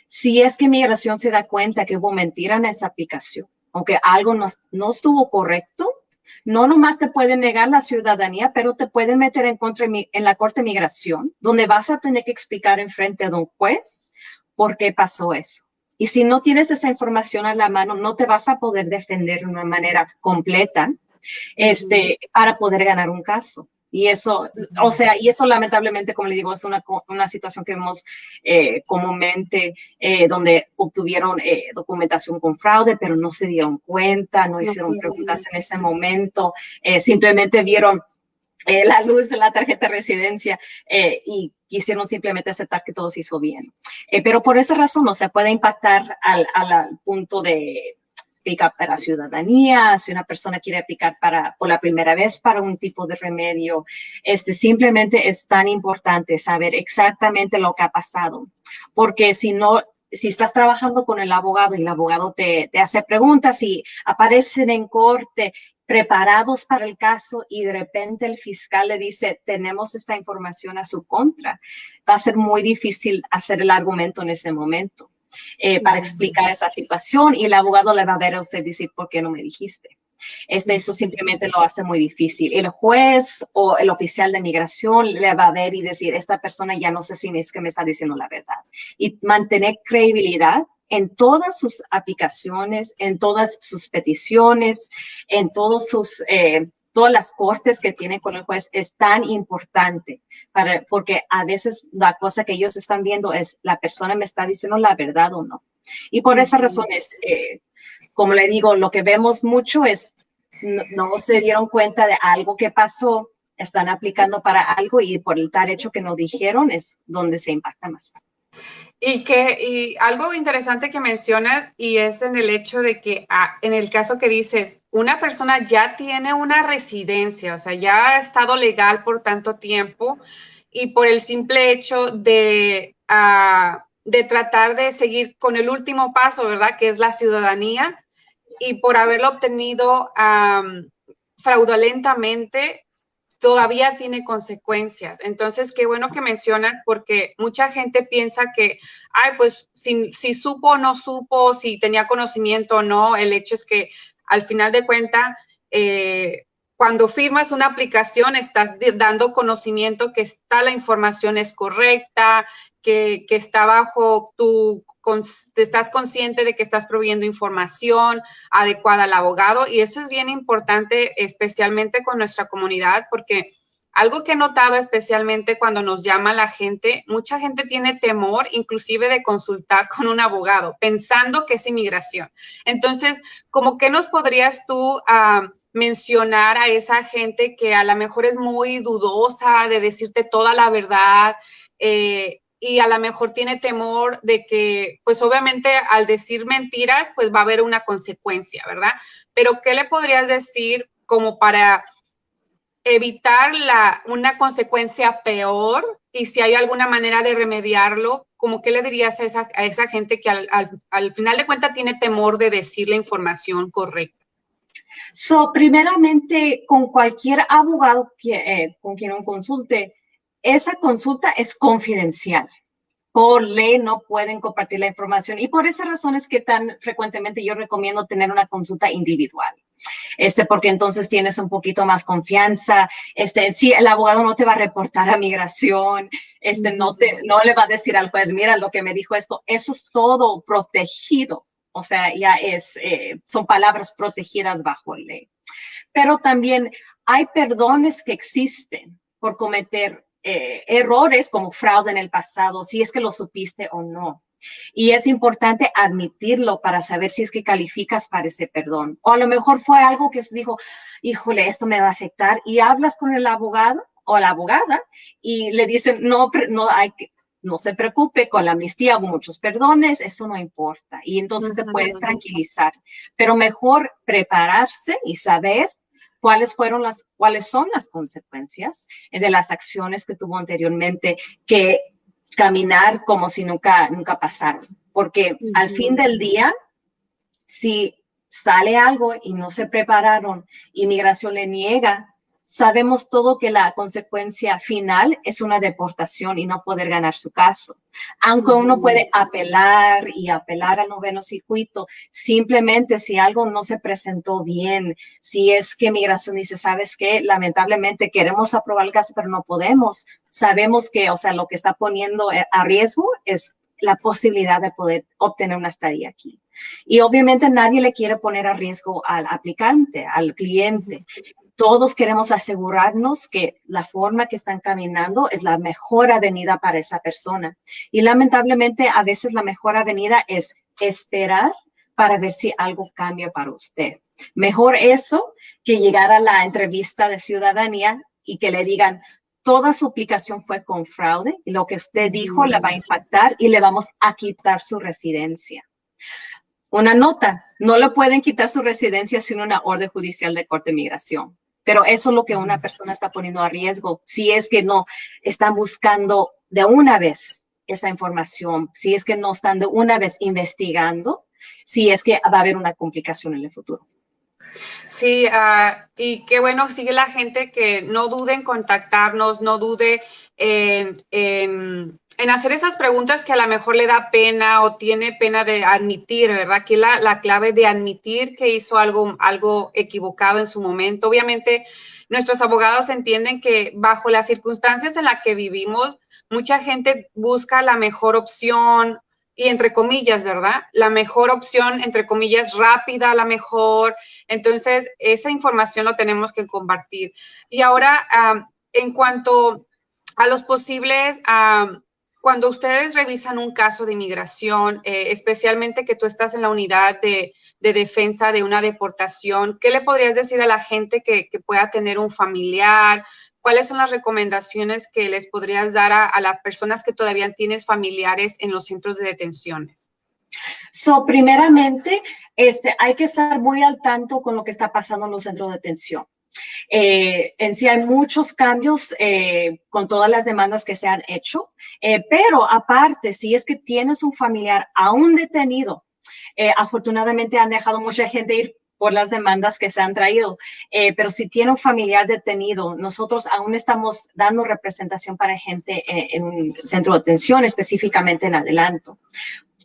Si es que migración se da cuenta que hubo mentira en esa aplicación, aunque algo no estuvo correcto, no nomás te pueden negar la ciudadanía, pero te pueden meter en la Corte de Migración, donde vas a tener que explicar en frente de un juez por qué pasó eso. Y si no tienes esa información a la mano, no te vas a poder defender de una manera completa para poder ganar un caso. Y eso, y eso lamentablemente, como le digo, es una situación que vemos comúnmente donde obtuvieron documentación con fraude, pero no se dieron cuenta, no hicieron preguntas en ese momento, simplemente vieron la luz de la tarjeta de residencia y quisieron simplemente aceptar que todo se hizo bien. Pero por esa razón no se puede impactar al punto de aplicar para ciudadanía, si una persona quiere aplicar por la primera vez para un tipo de remedio. Simplemente es tan importante saber exactamente lo que ha pasado, porque si estás trabajando con el abogado y el abogado te hace preguntas y aparecen en corte preparados para el caso y de repente el fiscal le dice, tenemos esta información a su contra, va a ser muy difícil hacer el argumento en ese momento para explicar esa situación y el abogado le va a ver a usted decir, ¿por qué no me dijiste? Eso simplemente lo hace muy difícil. El juez o el oficial de migración le va a ver y decir, esta persona ya no sé si es que me está diciendo la verdad. Y mantener credibilidad en todas sus aplicaciones, en todas sus peticiones, en todas las cortes que tiene con el juez es tan importante porque a veces la cosa que ellos están viendo es la persona me está diciendo la verdad o no. Y por esa razón como le digo, lo que vemos mucho es no se dieron cuenta de algo que pasó, están aplicando para algo y por el tal hecho que no dijeron es donde se impacta más. Y algo interesante que mencionas y es en el hecho de que en el caso que dices, una persona ya tiene una residencia, o sea, ya ha estado legal por tanto tiempo y por el simple hecho de tratar de seguir con el último paso, ¿verdad? Que es la ciudadanía y por haberlo obtenido fraudulentamente, todavía tiene consecuencias. Entonces, qué bueno que mencionas, porque mucha gente piensa que, pues, si supo o no supo, si tenía conocimiento o no, el hecho es que, al final de cuentas, cuando firmas una aplicación, estás dando conocimiento que la información es correcta, que está bajo estás consciente de que estás proveyendo información adecuada al abogado, y eso es bien importante, especialmente con nuestra comunidad, porque algo que he notado especialmente cuando nos llama la gente, mucha gente tiene temor inclusive de consultar con un abogado, pensando que es inmigración. Entonces, ¿cómo qué nos podrías tú mencionar a esa gente que a lo mejor es muy dudosa de decirte toda la verdad y a lo mejor tiene temor de que, pues obviamente al decir mentiras, pues va a haber una consecuencia, ¿verdad? Pero ¿qué le podrías decir como para evitar una consecuencia peor? Y si hay alguna manera de remediarlo, ¿cómo qué le dirías a esa gente que al final de cuentas tiene temor de decir la información correcta? Primeramente, con cualquier abogado con quien uno consulte, esa consulta es confidencial. Por ley no pueden compartir la información y por esa razón es que tan frecuentemente yo recomiendo tener una consulta individual. Porque entonces tienes un poquito más confianza. Sí, el abogado no te va a reportar a migración, no le va a decir al juez, mira lo que me dijo esto. Eso es todo protegido. O sea, ya son palabras protegidas bajo ley. Pero también hay perdones que existen por cometer errores como fraude en el pasado, si es que lo supiste o no. Y es importante admitirlo para saber si es que calificas para ese perdón. O a lo mejor fue algo que se dijo, híjole, esto me va a afectar. Y hablas con el abogado o la abogada y le dicen, no se preocupe, con la amnistía hubo muchos perdones, eso no importa. Y entonces te puedes tranquilizar. Pero mejor prepararse y saber cuáles son las consecuencias de las acciones que tuvo anteriormente, que caminar como si nunca pasaron. Porque al fin del día, si sale algo y no se prepararon, inmigración le niega, sabemos todo que la consecuencia final es una deportación y no poder ganar su caso. Aunque uno puede apelar al noveno circuito, simplemente si algo no se presentó bien, si es que migración dice, ¿sabes qué? Lamentablemente queremos aprobar el caso, pero no podemos. Sabemos que, lo que está poniendo a riesgo es la posibilidad de poder obtener una estadía aquí. Y obviamente nadie le quiere poner a riesgo al aplicante, al cliente. Todos queremos asegurarnos que la forma que están caminando es la mejor avenida para esa persona. Y lamentablemente a veces la mejor avenida es esperar para ver si algo cambia para usted. Mejor eso que llegar a la entrevista de ciudadanía y que le digan, toda su aplicación fue con fraude y lo que usted dijo le va a impactar y le vamos a quitar su residencia. Una nota, no le pueden quitar su residencia sin una orden judicial de corte de migración. Pero eso es lo que una persona está poniendo a riesgo. Si es que no están buscando de una vez esa información, si es que no están de una vez investigando, si es que va a haber una complicación en el futuro. Sí, y qué bueno, sigue la gente que no dude en contactarnos, no dude en hacer esas preguntas que a lo mejor le da pena o tiene pena de admitir, ¿verdad? Aquí la clave de admitir que hizo algo equivocado en su momento. Obviamente, nuestros abogados entienden que bajo las circunstancias en las que vivimos, mucha gente busca la mejor opción y entre comillas, ¿verdad? La mejor opción, entre comillas, rápida, la mejor. Entonces, esa información lo tenemos que compartir. Y ahora, en cuanto a los posibles, cuando ustedes revisan un caso de inmigración, especialmente que tú estás en la unidad de defensa de una deportación, ¿qué le podrías decir a la gente que pueda tener un familiar? ¿Cuáles son las recomendaciones que les podrías dar a las personas que todavía tienes familiares en los centros de detenciones? Primeramente, hay que estar muy al tanto con lo que está pasando en los centros de detención. En sí hay muchos cambios con todas las demandas que se han hecho, pero aparte, si es que tienes un familiar aún detenido, afortunadamente han dejado mucha gente ir por las demandas que se han traído, pero si tiene un familiar detenido, nosotros aún estamos dando representación para gente en un centro de detención, específicamente en adelanto.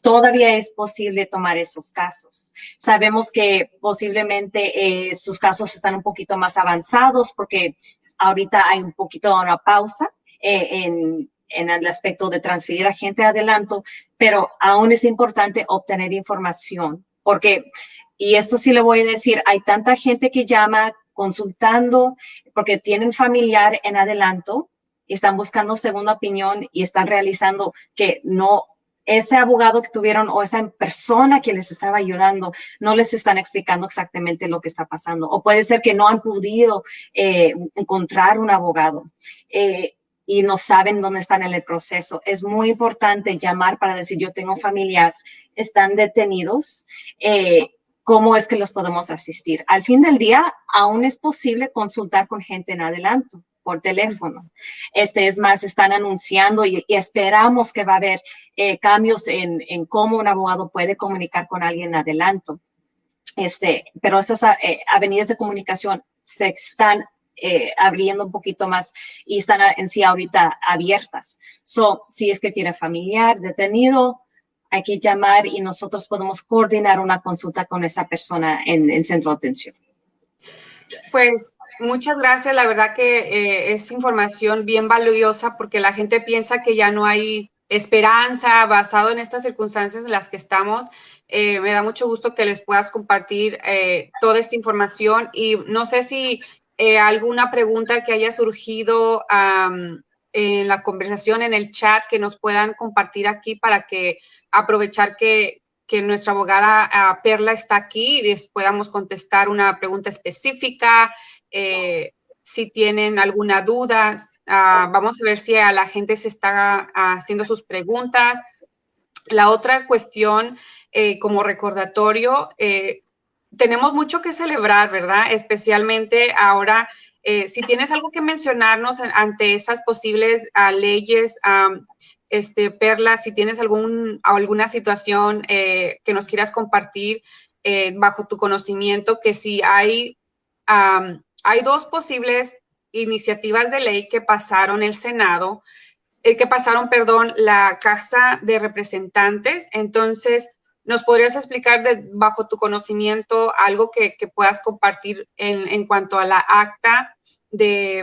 Todavía es posible tomar esos casos. Sabemos que posiblemente sus casos están un poquito más avanzados porque ahorita hay un poquito de una pausa en el aspecto de transferir a gente a adelanto, pero aún es importante obtener información porque, y esto sí le voy a decir, hay tanta gente que llama consultando porque tienen familiar en adelanto, están buscando segunda opinión y están realizando que no ese abogado que tuvieron o esa persona que les estaba ayudando no les están explicando exactamente lo que está pasando. O puede ser que no han podido encontrar un abogado y no saben dónde están en el proceso. Es muy importante llamar para decir, yo tengo familiar, están detenidos, ¿cómo es que los podemos asistir? Al fin del día, aún es posible consultar con gente en adelanto por teléfono. Es más, están anunciando y esperamos que va a haber cambios en cómo un abogado puede comunicar con alguien en adelanto. Pero esas avenidas de comunicación se están abriendo un poquito más y están en sí ahorita abiertas. Si es que tiene familiar detenido, hay que llamar y nosotros podemos coordinar una consulta con esa persona en centro de atención. Pues muchas gracias. La verdad que es información bien valiosa porque la gente piensa que ya no hay esperanza basado en estas circunstancias en las que estamos. Me da mucho gusto que les puedas compartir toda esta información y no sé si alguna pregunta que haya surgido en la conversación, en el chat, que nos puedan compartir aquí para que aprovechar que nuestra abogada Perla está aquí y les podamos contestar una pregunta específica. Si tienen alguna duda, vamos a ver si a la gente se está haciendo sus preguntas. La otra cuestión, como recordatorio, tenemos mucho que celebrar, ¿verdad? Especialmente ahora, si tienes algo que mencionarnos ante esas posibles leyes, Perla, si tienes alguna situación que nos quieras compartir bajo tu conocimiento, que si hay dos posibles iniciativas de ley que pasaron el Senado, la Casa de Representantes. Entonces, ¿nos podrías explicar bajo tu conocimiento algo que puedas compartir en cuanto a la acta y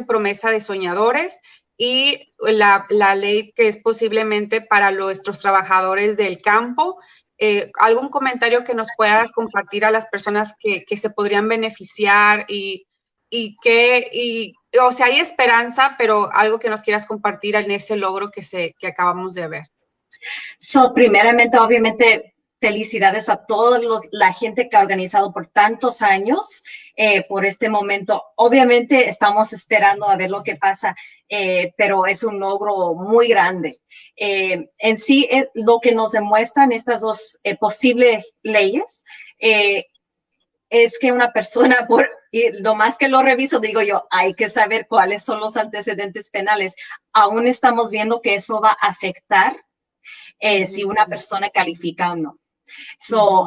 promesa de soñadores y la ley que es posiblemente para nuestros trabajadores del campo? ¿Algún comentario que nos puedas compartir a las personas que se podrían beneficiar o sea, hay esperanza, pero algo que nos quieras compartir en ese logro que acabamos de ver? Primeramente, obviamente, felicidades a toda la gente que ha organizado por tantos años por este momento. Obviamente estamos esperando a ver lo que pasa, pero es un logro muy grande. En sí, lo que nos demuestran estas dos posibles leyes es que una persona, y lo más que lo reviso, digo yo, hay que saber cuáles son los antecedentes penales. Aún estamos viendo que eso va a afectar si una persona califica o no.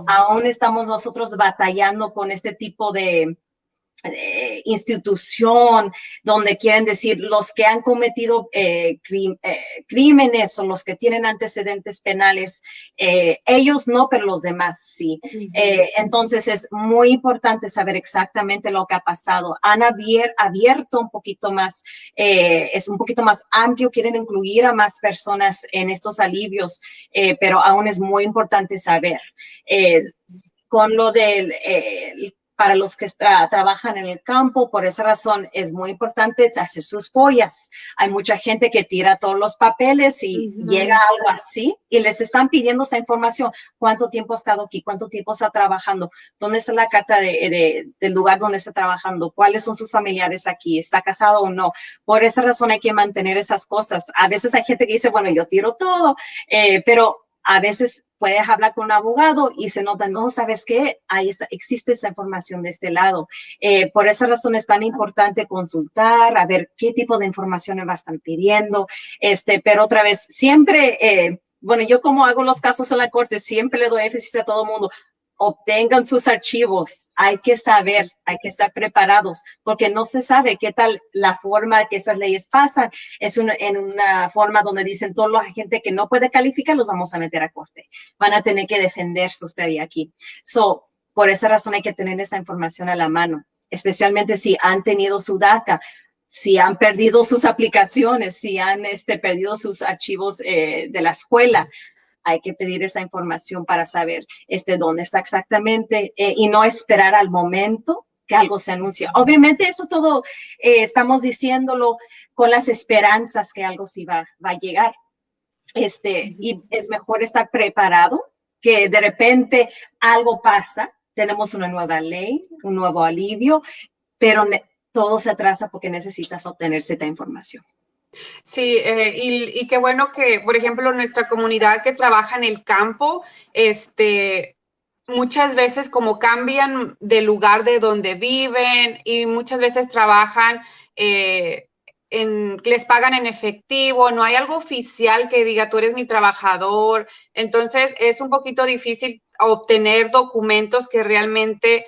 Aún estamos nosotros batallando con este tipo de institución donde quieren decir los que han cometido crímenes o los que tienen antecedentes penales, ellos no, pero los demás sí. Entonces es muy importante saber exactamente lo que ha pasado. Han abierto un poquito más, es un poquito más amplio, quieren incluir a más personas en estos alivios, pero aún es muy importante saber. Con lo del para los que trabajan en el campo, por esa razón es muy importante hacer sus follas. Hay mucha gente que tira todos los papeles y llega algo así y les están pidiendo esa información. ¿Cuánto tiempo ha estado aquí? ¿Cuánto tiempo está trabajando? ¿Dónde está la carta del lugar donde está trabajando? ¿Cuáles son sus familiares aquí? ¿Está casado o no? Por esa razón hay que mantener esas cosas. A veces hay gente que dice, bueno, yo tiro todo, pero a veces puedes hablar con un abogado y se nota, no, ¿sabes qué? Ahí está, existe esa información de este lado. Por esa razón es tan importante consultar, a ver qué tipo de información me están pidiendo. Pero otra vez, siempre, bueno, yo como hago los casos en la corte, siempre le doy énfasis a todo el mundo. Obtengan sus archivos, hay que saber, hay que estar preparados, porque no se sabe qué tal la forma que esas leyes pasan. Es en una forma donde dicen toda la gente que no puede calificar, los vamos a meter a corte. Van a tener que defenderse usted aquí. Por esa razón hay que tener esa información a la mano, especialmente si han tenido su DACA, si han perdido sus aplicaciones, si han perdido sus archivos de la escuela. Hay que pedir esa información para saber dónde está exactamente y no esperar al momento que algo se anuncie. Obviamente eso todo estamos diciéndolo con las esperanzas que algo sí va a llegar. y es mejor estar preparado que de repente algo pasa, tenemos una nueva ley, un nuevo alivio, pero todo se atrasa porque necesitas obtener cierta información. Sí, y qué bueno que, por ejemplo, nuestra comunidad que trabaja en el campo, muchas veces como cambian de lugar de donde viven y muchas veces trabajan, les pagan en efectivo, no hay algo oficial que diga tú eres mi trabajador, entonces es un poquito difícil obtener documentos que realmente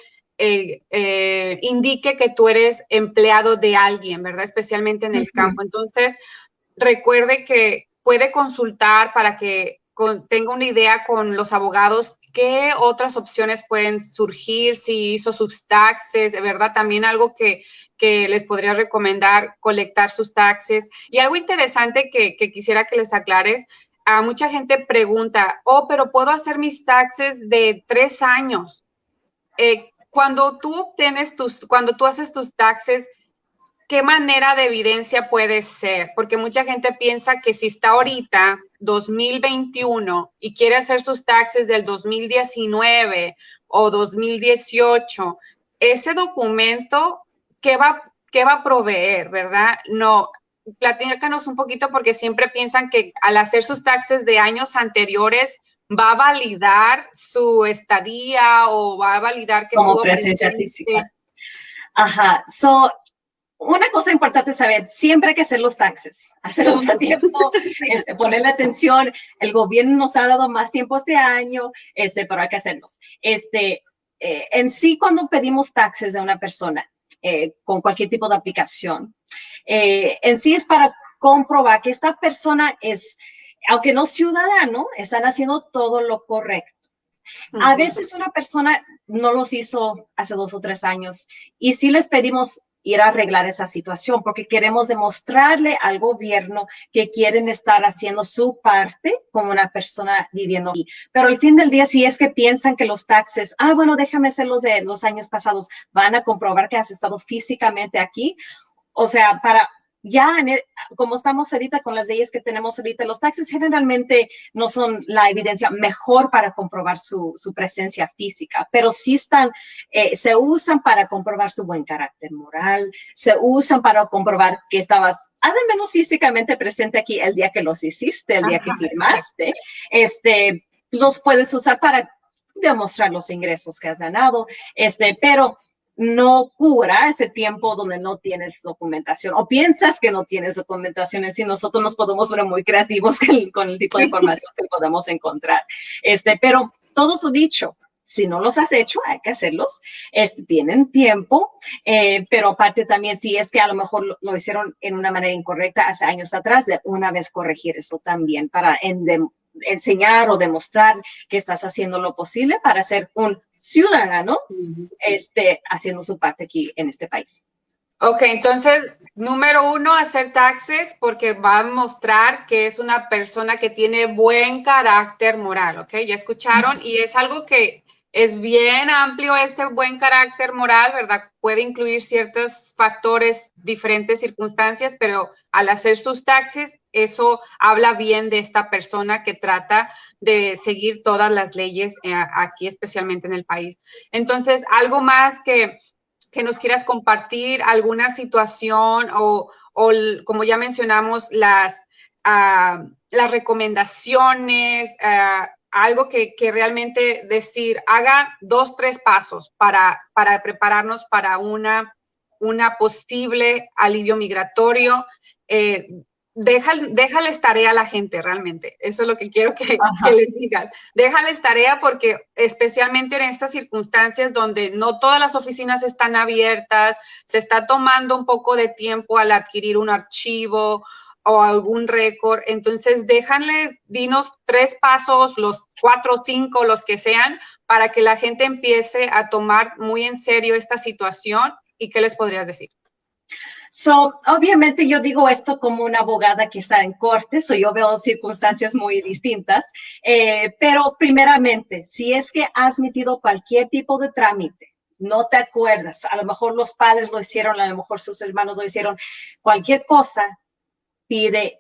indique que tú eres empleado de alguien, ¿verdad? Especialmente en el campo. Entonces, recuerde que puede consultar para que tenga una idea con los abogados qué otras opciones pueden surgir, si hizo sus taxes, de verdad, también algo que les podría recomendar, colectar sus taxes. Y algo interesante que quisiera que les aclares, a mucha gente pregunta, pero ¿puedo hacer mis taxes de 3 años? Cuando tú haces tus taxes, ¿qué manera de evidencia puede ser? Porque mucha gente piensa que si está ahorita, 2021, y quiere hacer sus taxes del 2019 o 2018, ese documento, ¿qué va a proveer, verdad? No, platícanos un poquito porque siempre piensan que al hacer sus taxes de años anteriores, va a validar su estadía o va a validar que como estuvo presencia presente. física. Ajá, una cosa importante es saber, siempre hay que hacer los taxes, hacerlos a tiempo, ponerle atención. El gobierno nos ha dado más tiempo este año, pero hay que hacerlos. En sí, cuando pedimos taxes de una persona con cualquier tipo de aplicación, en sí es para comprobar que esta persona es, aunque no ciudadano, están haciendo todo lo correcto. A veces una persona no los hizo hace 2 o 3 años y sí les pedimos ir a arreglar esa situación porque queremos demostrarle al gobierno que quieren estar haciendo su parte como una persona viviendo aquí. Pero al fin del día, si es que piensan que los taxes, bueno, déjame hacerlos de los años pasados, van a comprobar que has estado físicamente aquí. O sea, ya como estamos ahorita con las leyes que tenemos ahorita, los taxes generalmente no son la evidencia mejor para comprobar su presencia física, pero sí se usan para comprobar su buen carácter moral, se usan para comprobar que estabas, al menos físicamente presente aquí el día que los hiciste, el día que firmaste. Los puedes usar para demostrar los ingresos que has ganado, pero no cubra ese tiempo donde no tienes documentación o piensas que no tienes documentación. En sí, nosotros nos podemos ver muy creativos con el tipo de información que podemos encontrar. Pero todo su dicho, si no los has hecho, hay que hacerlos. Tienen tiempo, pero aparte también, si es que a lo mejor lo hicieron en una manera incorrecta hace años atrás, de una vez corregir eso también para enseñar o demostrar que estás haciendo lo posible para ser un ciudadano, haciendo su parte aquí en este país. Ok, entonces, número 1, hacer taxes porque va a mostrar que es una persona que tiene buen carácter moral, ¿ok? Ya escucharon, y es algo que es bien amplio ese buen carácter moral, ¿verdad? Puede incluir ciertos factores, diferentes circunstancias, pero al hacer sus taxes, eso habla bien de esta persona que trata de seguir todas las leyes aquí, especialmente en el país. Entonces, algo más que nos quieras compartir, alguna situación o como ya mencionamos, las recomendaciones, algo que realmente decir, haga 2, 3 pasos para prepararnos para una posible alivio migratorio. Déjales tarea a la gente realmente. Eso es lo que quiero que les digan. Déjales tarea porque especialmente en estas circunstancias donde no todas las oficinas están abiertas, se está tomando un poco de tiempo al adquirir un archivo o algún récord. Entonces, dinos 3 pasos, los 4 o 5, los que sean, para que la gente empiece a tomar muy en serio esta situación. ¿Y qué les podrías decir? Obviamente yo digo esto como una abogada que está en corte, yo veo circunstancias muy distintas, pero primeramente, si es que has metido cualquier tipo de trámite, no te acuerdas, a lo mejor los padres lo hicieron, a lo mejor sus hermanos lo hicieron, cualquier cosa, pide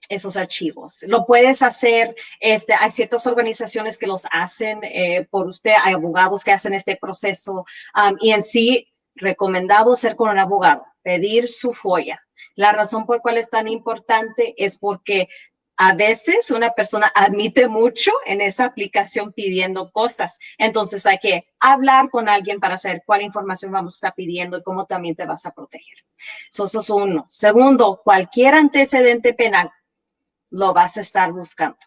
esos archivos. Lo puedes hacer, hay ciertas organizaciones que los hacen por usted, hay abogados que hacen este proceso y en sí, recomendado ser con un abogado, pedir su FOIA. La razón por cual es tan importante es porque a veces una persona admite mucho en esa aplicación pidiendo cosas. Entonces hay que hablar con alguien para saber cuál información vamos a estar pidiendo y cómo también te vas a proteger. Eso es uno. Segundo, cualquier antecedente penal lo vas a estar buscando.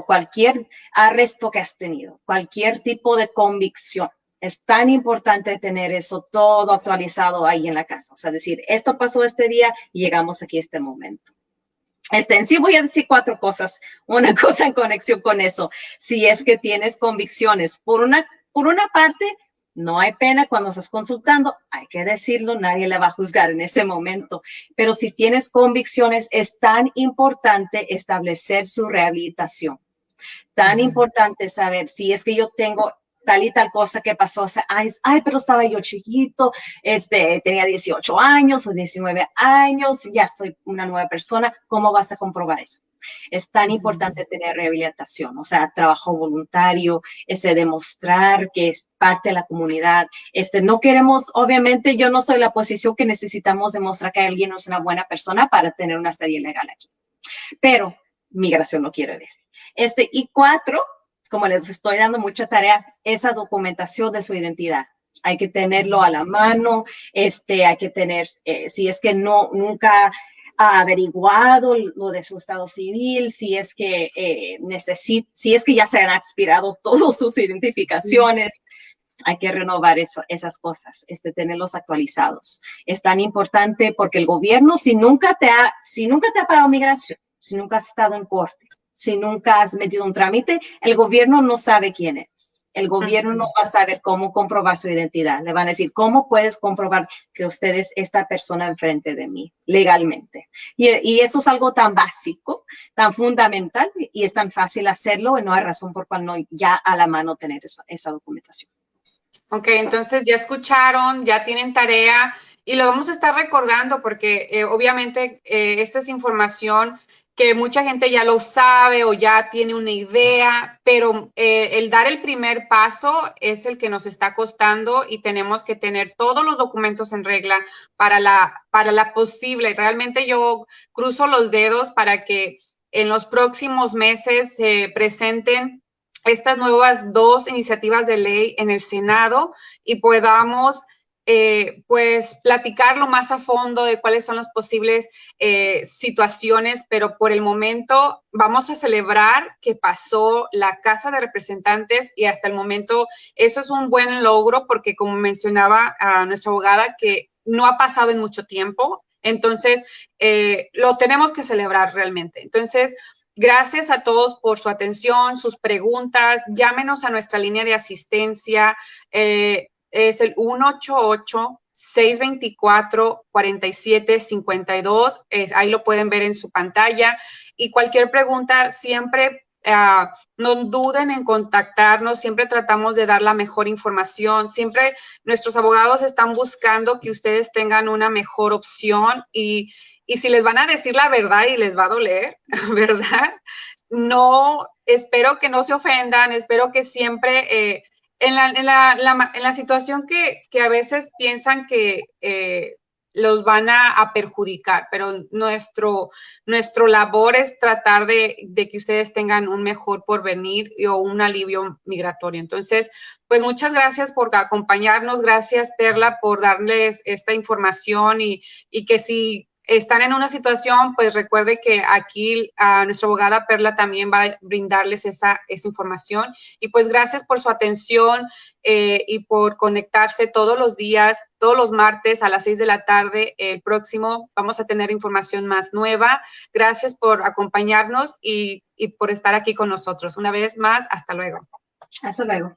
Cualquier arresto que has tenido, cualquier tipo de convicción, es tan importante tener eso todo actualizado ahí en la casa. O sea, decir, esto pasó este día y llegamos aquí a este momento. En sí voy a decir 4 cosas. Una cosa en conexión con eso. Si es que tienes convicciones, por una parte, no hay pena cuando estás consultando, hay que decirlo, nadie le va a juzgar en ese momento. Pero si tienes convicciones, es tan importante establecer su rehabilitación. Tan importante saber si es que yo tengo tal y tal cosa que pasó, pero estaba yo chiquito, tenía 18 años o 19 años, ya soy una nueva persona, ¿cómo vas a comprobar eso? Es tan importante tener rehabilitación, o sea, trabajo voluntario, demostrar que es parte de la comunidad. No queremos, obviamente, yo no soy la posición que necesitamos demostrar que alguien no es una buena persona para tener una estadía legal aquí. Pero migración lo quiere ver. Y 4, como les estoy dando mucha tarea, esa documentación de su identidad. Hay que tenerlo a la mano, hay que tener, si es que nunca ha averiguado lo de su estado civil, si es que si es que ya se han expirado todas sus identificaciones, hay que renovar esas cosas, tenerlos actualizados. Es tan importante porque el gobierno, si nunca te ha parado migración, si nunca has estado en corte, si nunca has metido un trámite, el gobierno no sabe quién eres. El gobierno no va a saber cómo comprobar su identidad. Le van a decir, ¿cómo puedes comprobar que usted es esta persona enfrente de mí legalmente? Y eso es algo tan básico, tan fundamental, y es tan fácil hacerlo, y no hay razón por cual no ya a la mano tener esa documentación. Ok, entonces ya escucharon, ya tienen tarea y lo vamos a estar recordando porque obviamente esta es información que mucha gente ya lo sabe o ya tiene una idea, pero el dar el primer paso es el que nos está costando y tenemos que tener todos los documentos en regla para la posible. Realmente yo cruzo los dedos para que en los próximos meses se presenten estas nuevas 2 iniciativas de ley en el Senado y podamos pues platicarlo más a fondo de cuáles son las posibles situaciones, pero por el momento vamos a celebrar que pasó la Casa de Representantes y hasta el momento eso es un buen logro porque como mencionaba a nuestra abogada que no ha pasado en mucho tiempo, entonces lo tenemos que celebrar realmente. Entonces, gracias a todos por su atención, sus preguntas. Llámenos a nuestra línea de asistencia. Es el 188-624-4752. Ahí lo pueden ver en su pantalla. Y cualquier pregunta, siempre no duden en contactarnos. Siempre tratamos de dar la mejor información. Siempre nuestros abogados están buscando que ustedes tengan una mejor opción y si les van a decir la verdad y les va a doler, ¿verdad? No, espero que no se ofendan, espero que siempre, en la situación que a veces piensan que los van a perjudicar, pero nuestro labor es tratar de que ustedes tengan un mejor porvenir o un alivio migratorio. Entonces, pues muchas gracias por acompañarnos, gracias Perla por darles esta información y que si están en una situación, pues recuerde que aquí nuestra abogada Perla también va a brindarles esa información. Y pues gracias por su atención y por conectarse todos los días, todos los martes a las 6 de la tarde. El próximo vamos a tener información más nueva. Gracias por acompañarnos y por estar aquí con nosotros. Una vez más, hasta luego. Hasta luego.